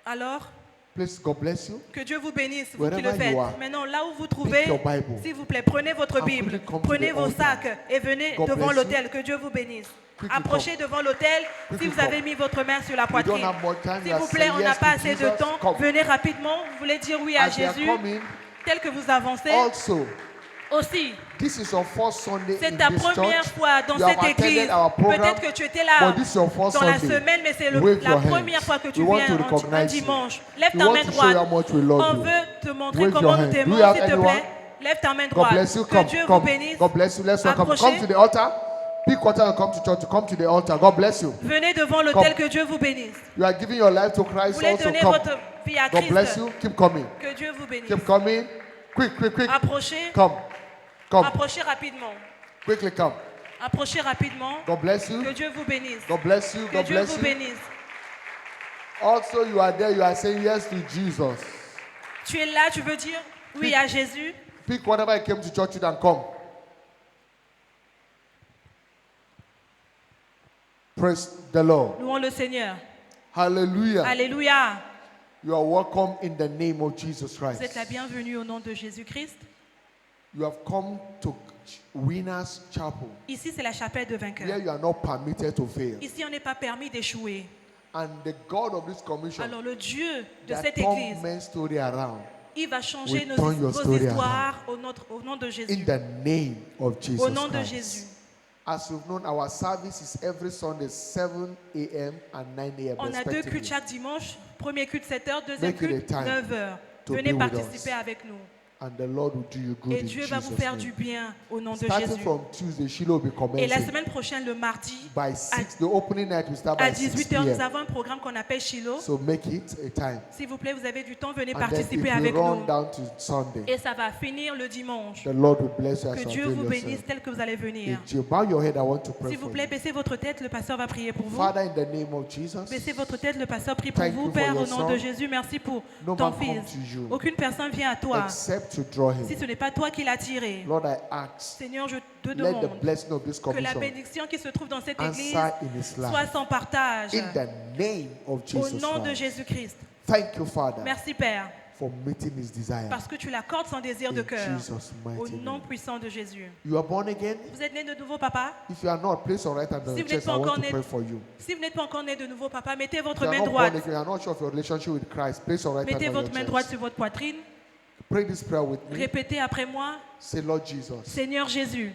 Alors, please, God bless you. que Dieu vous bénisse, vous qui Wherever le faites. you are, Maintenant, là où vous trouvez, your Bible. s'il vous plaît, prenez votre And Bible, quickly come to prenez the vos altar. sacs et venez God devant bless l'autel. Que Dieu vous bénisse. Quickly Approchez devant l'autel si Quickly vous avez come. mis votre main sur la We don't poitrine. have more time. S'il You are vous plaît, saying on n'a yes pas to assez de Jesus. temps. Come. Venez rapidement. Vous voulez dire oui à As you are Jésus. coming, Tel que vous avancez, also, aussi, this is your first Sunday c'est in ta this première church. fois dans You have cette église. attended our program, Peut-être que tu étais là but this is your first dans la Sunday. semaine, mais c'est Wave la your hands. première fois que tu We want viens to un recognize you. dimanche. Lève We ta want main to show you droite. how much we love On you. veut te montrer Wave comment your nous hand. Do t'aimons, you have s'il te anyone? plaît. Lève ta main God droite. bless you. Que Come, Dieu vous come. bénisse. God bless you. Let's welcome. Approchez. Come to the altar. Pick water and come to church. Come to the altar. God bless you. Venez devant l'autel, Come. que Dieu vous bénisse. You are giving your life to Vous Christ voulez also. donner Come. votre vie à God bless Christ. you. Keep coming. Que Dieu vous bénisse. Keep coming. Quick, quick, quick. Approchez. Come. Come. Approchez rapidement. Quickly come. Approchez rapidement. God bless you. Que Dieu vous bénisse. God bless you. Que God Dieu bless vous you. bénisse. Also, you are there. You are saying yes to Jesus. Tu es là, tu veux dire oui à Jésus. Pick whatever I came to church with and come. Praise the Lord. Louons le Seigneur. Hallelujah. Alléluia. You are welcome in the name of Jesus Vous êtes Christ. la bienvenue au nom de Jésus-Christ. You have come to Winners Chapel, Ici, c'est la chapelle de where vainqueurs. you are not permitted to fail. Ici, on n'est pas permis d'échouer. And the God of this commission Alors, le Dieu de that cette turn église, men's story around il va changer will turn your vos story histoires au nom de in Jésus. the name of Jesus Au nom de Christ. Jésus. As you've known, our service is every Sunday, 7 a.m. and 9 a.m. On a deux respectively. cultes chaque dimanche. Premier culte 7h, deuxième Make it a culte time 9h. to Venez be with participer us. avec nous. And the Lord will do you good Et in Dieu va vous Jesus' faire name. du bien au nom de Starting Jésus. from Tuesday, Shiloh will be Et la commencing. semaine prochaine, le mardi, By 6, the opening night will start à by 6 18h, nous p.m. avons un programme qu'on appelle Shiloh. So make it a time. S'il vous plaît, vous avez du temps, venez And then it participer avec will run nous. down to Sunday. Et ça va finir le dimanche. The Lord will bless you as Que you Dieu avail vous bénisse yourself. tel que vous allez venir. If you bow your head, I want to pray S'il vous for plaît, you. baissez votre tête, le pasteur va prier pour vous. Father, in the name of Jesus, Baissez votre tête, le pasteur prie pour Thank vous. you for Père, your au nom son. de Jésus, merci pour No ton man come fils. to you Aucune personne vient à toi except to draw si him. ce n'est pas toi qui l'as tiré. Lord, I ask, Seigneur, je te let the demande blessing of this que la commission bénédiction qui se trouve dans cette église answer in his soit life. sans partage. In the name of Au Jesus nom de Christ. Jésus-Christ. Thank you, Father, Merci Père, for meeting his desire. parce que tu l'accordes son désir de In cœur. Jesus' Au mighty nom name. puissant de Jésus. You are born again? Vous êtes né de nouveau, papa? If you are not, place your right hand on Si your vous n'êtes chest. pas I want encore to né, pray for you. si vous n'êtes pas encore né de nouveau, papa, mettez If votre you are main not born droite. again, you are not sure of your relationship with Christ, place your right hand Mettez on votre your main chest. droite sur votre poitrine. Pray this prayer with me. Répétez après moi, Say, Lord Jesus. Seigneur Jésus.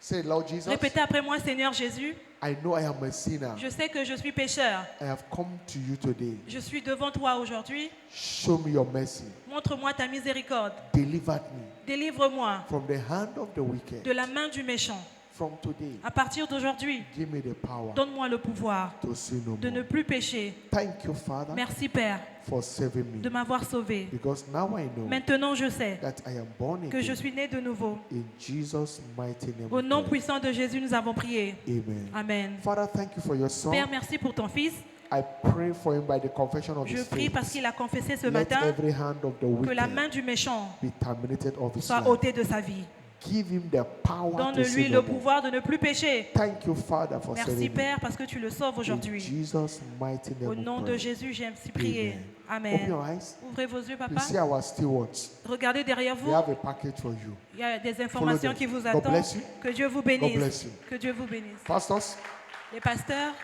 Say, Lord Jesus. Répétez après moi, Seigneur Jésus. I know I am a sinner. Je sais que je suis pécheur. I have come to you today. Je suis devant toi aujourd'hui. Show me your mercy. Montre-moi ta miséricorde. Deliver me Délivre-moi from the hand of the wicked. de la main du méchant. From today, À partir d'aujourd'hui, give me the power donne-moi le pouvoir to sin no de ne more. plus pécher. Thank you, Father, Merci Père for saving de me. m'avoir sauvé. Because now I know Maintenant je sais that I am born que je again. suis né de nouveau. In Jesus' mighty name. Au we nom pray. puissant de Jésus, nous avons prié. Amen. Amen. Father, thank you for your son. Père, merci pour ton fils. I pray for him by the confession of Je his prie faith. parce qu'il a confessé ce Let matin every hand of the que la wicked main du méchant be terminated of his soit life. ôtée de sa vie. Give him the power to Donne-lui sin le no more. pouvoir de ne plus pécher. Thank you, Father, for Merci saving me. Père parce que tu le sauves In aujourd'hui. Jesus' mighty name Au we nom de pray. Jésus, j'ai ainsi prié. Amen. Open Amen. your eyes. Ouvrez vos yeux, papa. Please see our stewards. Regardez derrière They vous. have a package for you. Il y a des informations them. qui vous God attendent. bless you. Que Dieu vous God bless bénisse. you. Que Dieu vous bénisse. Pastors, Les pasteurs,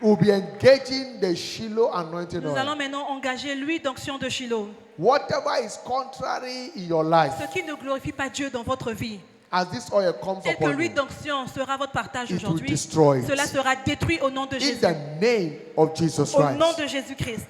we'll be engaging the Shiloh anointing nous allons oil. maintenant engager l'huile d'onction de Shiloh. Whatever is contrary in your life, Ce qui ne glorifie pas Dieu dans votre vie, as this oil comes tel que upon l'huile you, d'onction sera votre partage it will aujourd'hui, destroy it. cela sera détruit au nom de In Jésus. the name of Jesus Au nom Christ, de Jésus-Christ.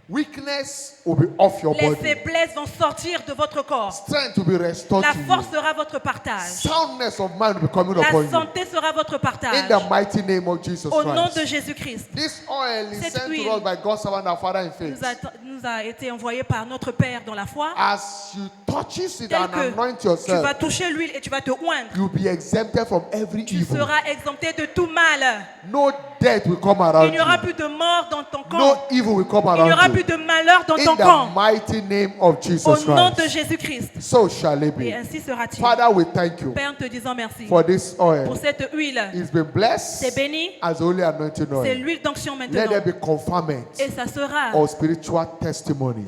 weakness will be off your Les body. faiblesses vont sortir de votre corps. Strength will be restored La to force you. sera votre partage. Soundness of mind will be coming upon La you. santé sera votre In partage. the mighty name of Jesus Au nom de Christ. Jésus-Christ. This oil is Cette sent huile to us by God's servant, our Father in faith. Nous a été envoyé par notre Père dans la foi. As you touch it Tel and que anoint tu vas yourself, toucher l'huile et tu vas te oindre. you'll be exempted from every Tu evil. seras exempté de tout mal. No death will come Il around n'y aura you. plus de mort dans ton camp. No evil will come Il n'y aura around plus you. de malheur dans ton In the camp. mighty name of Au Jesus nom de Christ. Jésus-Christ. So shall it Et be. ainsi sera-t-il. Father, we thank you Père, nous te disons merci for this pour oil. cette huile. It's been C'est blessed béni. as holy anointing C'est oil. l'huile d'onction Let maintenant. there be confirmation Et ça sera or spiritual testimony.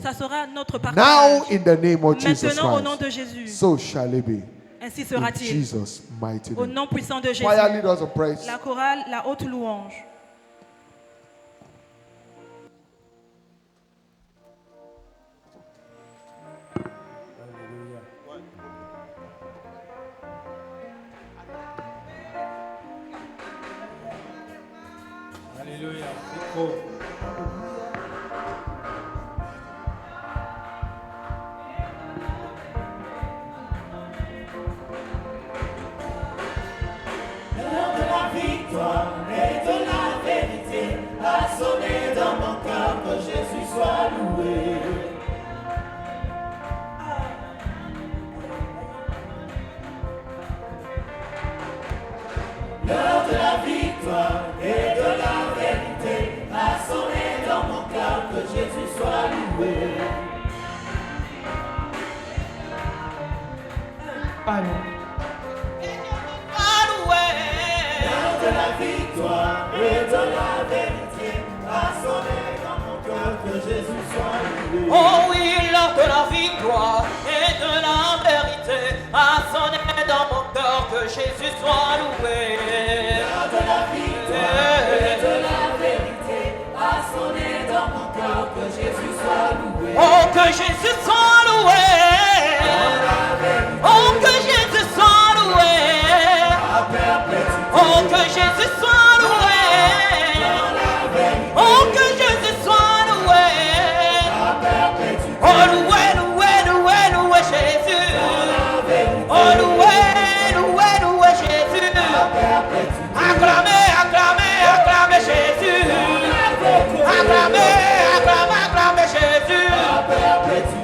notre Now partage. in the name of Jesus Maintenant, au nom Christ. de Jésus. So shall it be. Ainsi In sera-t-il. Jesus' mighty Au name. nom puissant de Jésus. Choir, lead us in praise. La chorale, la haute louange. Alléluia. Micro. L'heure de la victoire et de la vérité a sonné dans mon cœur, que Jésus soit loué. L'heure de la victoire et de la vérité a sonné dans mon cœur, que Jésus soit loué. L'heure de la victoire et de la vérité a sonné dans mon cœur, que Jésus soit loué. Oh oui, l'heure de la victoire et de la vérité a sonné dans mon cœur, que Jésus soit loué. L'heure de la victoire et de la vérité a sonné dans mon cœur, que Jésus soit loué. Oh, que Jésus soit loué. Oh, que Jésus soit loué. Oh, que Jésus soit loué. Oh, que Jésus soit loué. Oh, loué, loué, loué, loué Jésus. Oh, loué, loué, loué Jésus. Acclamez, acclamez, acclamez Jésus. Acclamez, acclamez, acclamez Jésus.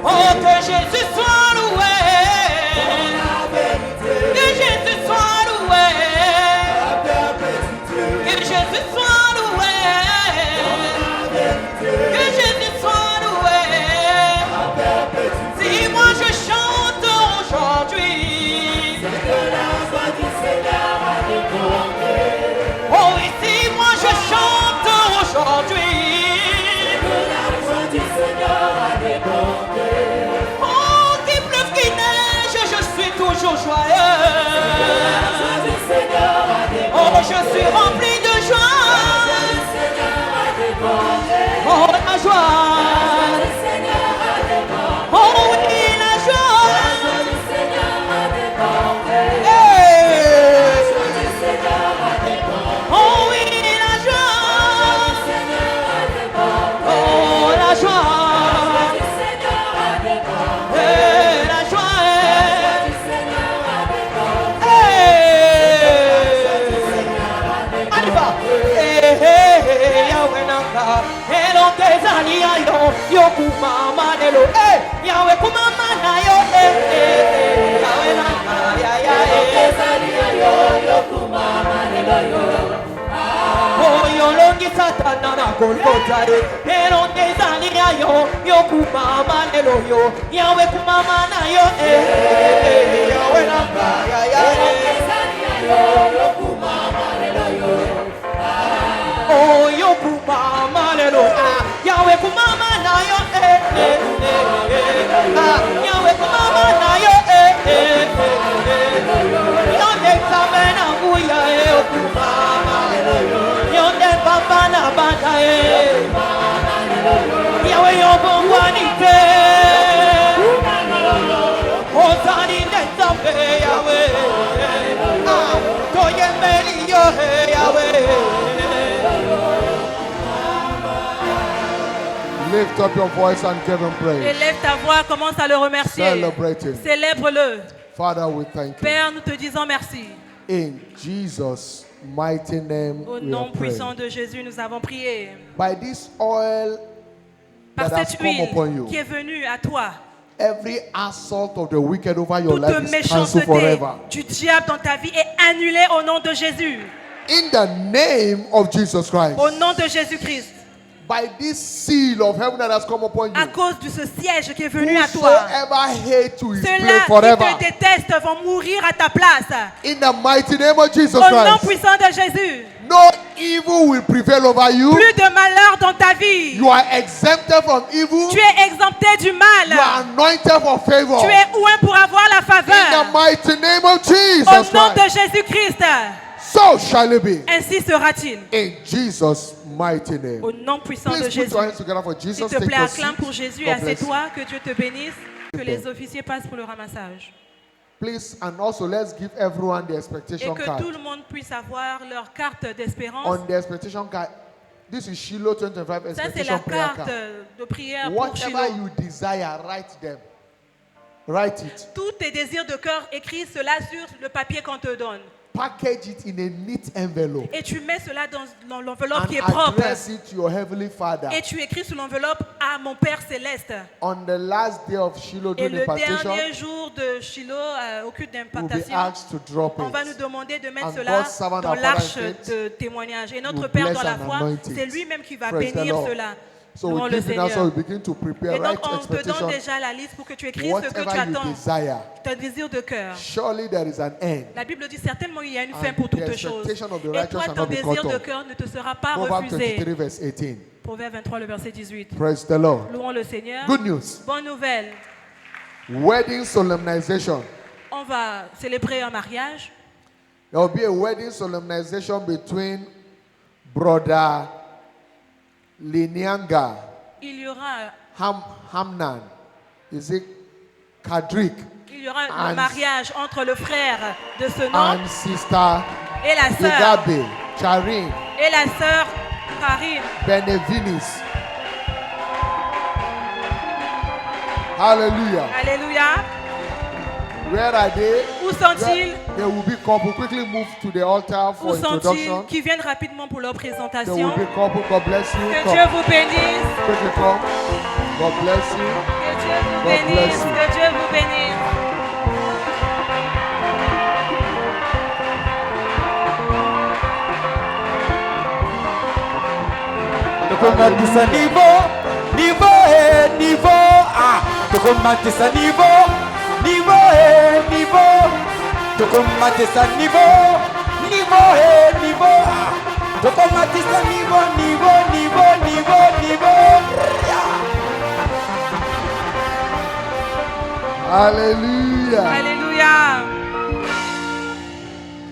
Oh, que Jésus soit loué. Que Jésus soit loué. Que Jésus soit loué. Que Jésus soit loué. Si moi je chante aujourd'hui, oh et si moi je chante aujourd'hui, oh Golgotha Eronde zania yo kumama lelo yo Yahweh kumama na yo Yahweh namba Eronde zania yo kumama lelo yo Oh yo kumama lelo Yahweh kumama na yo Yahweh kumama na yo Yonde samena kuya kumama Yonde papa na bata Yahweh yobongwanite Ozani nesambe Yahweh Toyembeli yo Yahweh. Lift up your voice and give him praise. Élève ta voix, commence à le remercier. Celebrate him. Célèbre-le. Father, we thank you. Père, nous te disons merci. In Jesus' mighty name, Au we nom are puissant praying. de Jésus, nous avons prié. By this oil Par that has cette come upon huile you, qui est venue à toi, every assault of the wicked over your toute life is cancelled méchanceté forever. du diable dans ta vie est annulée au nom de Jésus. In the name of Jesus Christ. Au nom de Jésus-Christ. By this seal of heaven that has come upon À you, cause de ce siège qui est venu à toi, whosoever hate you is ceux-là placed qui forever. te détestent vont mourir à ta place. In the mighty name of Jesus Au nom Christ, puissant de Jésus. no evil will prevail over you. Plus de malheur dans ta vie. You are exempted from evil. Tu es exempté du mal. You are anointed for favor. Tu es oint pour avoir la In the faveur. mighty name of Jesus Au nom de Christ, Jésus-Christ. so shall it be. Ainsi sera-t-il. In Jesus' mighty name. Au nom puissant de Please put Jésus. your hands together for Jesus. S'il te Take plaît, your acclame seat. pour Jésus et God bless you. assieds-toi. Que Dieu te bénisse. Que les officiers passent pour le ramassage. Please, and also let's give everyone the Et expectation que card. tout le monde puisse avoir leur carte d'espérance. On the expectation card, this is Shiloh 25 Ça, c'est expectation la prayer carte card. de prière pour Whatever Shiloh. you desire, write them. Write it. Tous tes désirs de cœur, écris cela sur le papier qu'on te donne. Package it in a neat envelope. Et tu mets cela dans l'enveloppe And qui est propre. address it to your heavenly Father. Et tu écris sur l'enveloppe à mon Père Céleste. On the last day of Shiloh Et during le impartation, dernier jour de Shiloh, au culte you'll be d'implantation, asked to drop on va nous it. demander de mettre And cela God's servant dans our l'arche Father in faith de témoignage. Et notre will Père bless dans la and foi, anoint it. c'est lui-même qui va Praise the bénir Lord. cela. So Louons we le give you now, so Seigneur. we begin to prepare. Et donc, Write on te donne expectation. déjà la liste pour que tu écrives ce que tu Whatever you attends, desire. ton désir de cœur. Surely there is an end. La Bible dit certainement il y a une fin And pour the toutes choses. expectation of the Et righteous toi, shall ton not be désir cut de off. cœur ne te sera pas Proverbs refusé. 23 verse 18. Proverbe 23, le verset 18. Praise the Lord. Louons le Seigneur. Good news. Bonne nouvelle. Wedding solemnization. On va célébrer un mariage. There will be a wedding solemnization between brother Linyanga Il y aura, Hamnan, is it Kadrik, un And- mariage entre le frère de ce nom and sister et la sœur. Igabe Charin Et la sœur Karine. Benevinis. Hallelujah. Alléluia. Where are they? Où sont-ils? They will be couple. Quickly move to the altar Où for sont-ils? introduction. Qui viennent rapidement pour leur They will présentation. be couple. God bless you. Que Come. Dieu vous bénisse. Quickly come. God bless you. Que Dieu vous God bless bénisse. you. Que Dieu vous bénisse. Tukumatisa niveau ah. Tukumatisa niveau Tukumatisa niveau ah. Tukumatisa niveau Hallelujah. Alléluia.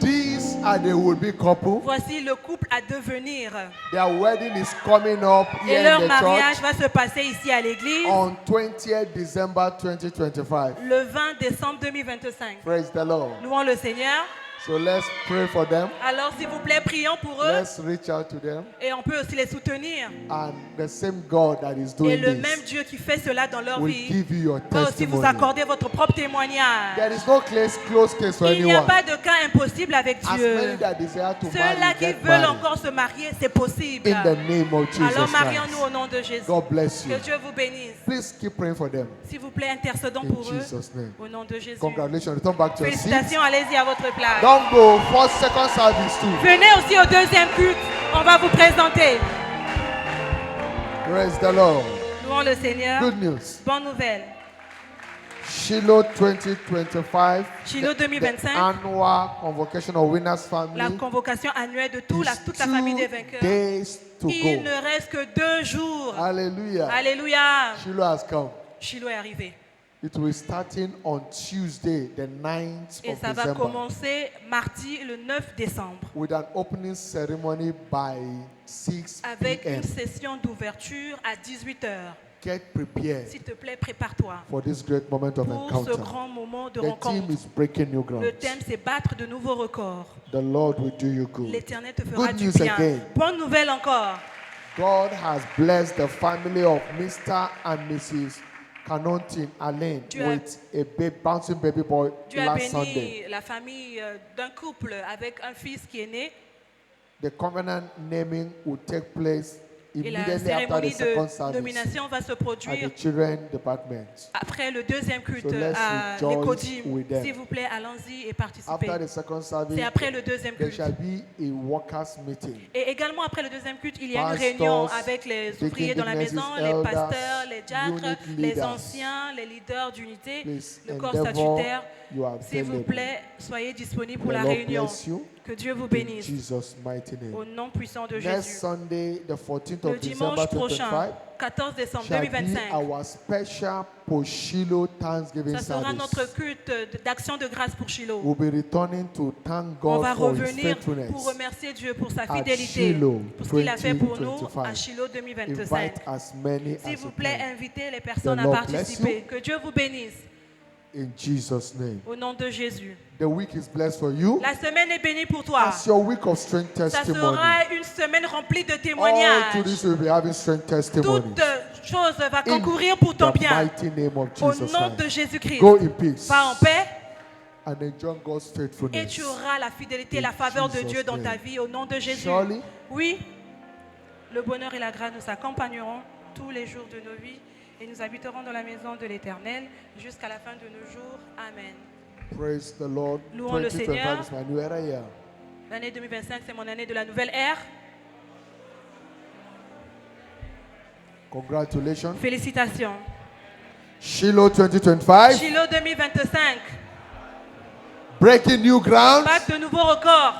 These are the would-be couple. Voici le couple à devenir. Their wedding is coming up Et here leur in the mariage church va se passer ici à l'église on 20th December 2025. le 20 décembre 2025. Praise the Lord. Louons le Seigneur. So let's pray for them. Alors, s'il vous plaît, prions pour eux. Let's reach out to them. Et on peut aussi les soutenir. And the same God that is Et doing le même this Dieu qui fait cela dans leur will vie give you your va aussi vous testimony. accorder votre propre témoignage. There is no close case for Il n'y a anyone. pas de cas impossible avec As many Dieu. that desire to Ceux-là marry, qui get veulent married. encore se marier, c'est possible. In the name of Jesus Alors Christ. marions-nous au nom de Jésus. God bless you. Que Dieu vous bénisse. Please keep praying for them. S'il vous plaît, intercédons In pour eux. Jesus' name. Au nom de Jésus. Congratulations. Return back to your seat. Félicitations, allez-y à votre place. Don't go for second service too. Venez aussi au deuxième culte. On va vous présenter. Praise the Lord. Louons le Seigneur. Good news. Bonne nouvelle. Shiloh 2025. Shiloh the 2025. Annual convocation of Winners Family. La convocation annuelle de toute is la famille des 2 vainqueurs. days to Il go. ne reste que 2 jours. Hallelujah. Alléluia. Shiloh has come. Shiloh est arrivé. It will be starting on Tuesday, the 9th Et of ça va December, commencer mardi le 9 décembre. with an opening ceremony by 6 Avec p.m. une session d'ouverture à 18h. Get prepared S'il te plaît, prépare-toi for this great moment of pour ce encounter. grand moment de The rencontre. team is breaking new ground. Le thème, c'est battre de nouveaux records. The Lord will do you good. L'Éternel te fera Good du news bien. again. Bonne nouvelle encore. God has blessed the family of Mr. and Mrs. Canontin Alain Dieu a- with a bouncing baby boy Dieu a last Sunday. béni la famille d'un couple avec un fils qui est né. The covenant naming will take place Et la immediately after the cérémonie second de service nomination va se at produire the children department. après le deuxième culte So let's à rejoice l'Écodime. with them. S'il vous plaît, allons-y et participez. After the second service, C'est après le deuxième there culte. shall be a workers meeting. Et également après le deuxième culte, il y a une Pastors, réunion avec les deacons, ouvriers dans la maison, deaconesses, les elders, pasteurs, les diacres, unit les leaders. anciens, les leaders d'unité, Please le corps endeavor statutaire. your S'il vous available. plaît, soyez disponibles pour The la Lord réunion. bless you. Que Dieu vous In bénisse. Jesus' mighty name. Au nom puissant de Next Jésus. Sunday, the 14th Le of December dimanche prochain, 2025, 14 décembre shall be 2025, our special Poshilo Thanksgiving ça sera notre service. culte d'action de grâce pour Shiloh. We'll be returning to thank On God va for His revenir faithfulness. pour remercier Dieu pour sa At fidélité, Shiloh pour ce qu'il a fait pour nous 2025. à Shiloh 2025. Invite as many S'il as vous you plaît, can. invitez les personnes The à Lord bless participer. Que Dieu vous bénisse. In Jesus' name. Au nom de Jésus. The week is blessed for you. La semaine est bénie pour toi. It's your week of strength Ça testimony. sera une semaine remplie de All témoignages. to this will be having strength testimony. Toute chose va In concourir pour ton the bien. mighty name of Au Jesus nom de Christ. Jésus-Christ. Go in peace Va en paix and enjoy God's et faithfulness. tu auras la fidélité et In la faveur de Jesus' Dieu dans ta name. vie. Au nom de Jésus. Surely, Oui, le bonheur et la grâce nous accompagneront tous les jours de nos vies et nous habiterons dans la maison de l'Éternel jusqu'à la fin de nos jours. Amen. praise the Lord. Louons le 2025 Seigneur. is my new era year. L'année 2025, c'est mon année de la nouvelle ère. Congratulations. Félicitations. Shiloh 2025. Shiloh 2025, Breaking new ground. batte de nouveaux records.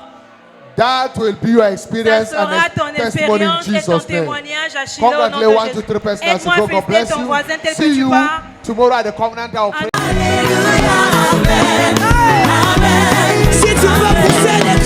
That will be your Ça experience sera and ton testimony in expérience et ton Jesus' name. témoignage à Shiloh au nom Congratulate one de to Jésus. three persons as Aide-moi you à go. God féliciter bless ton you. voisin tel See que tu you vas. tomorrow at the Covenant Hour. Si tu veux pousser les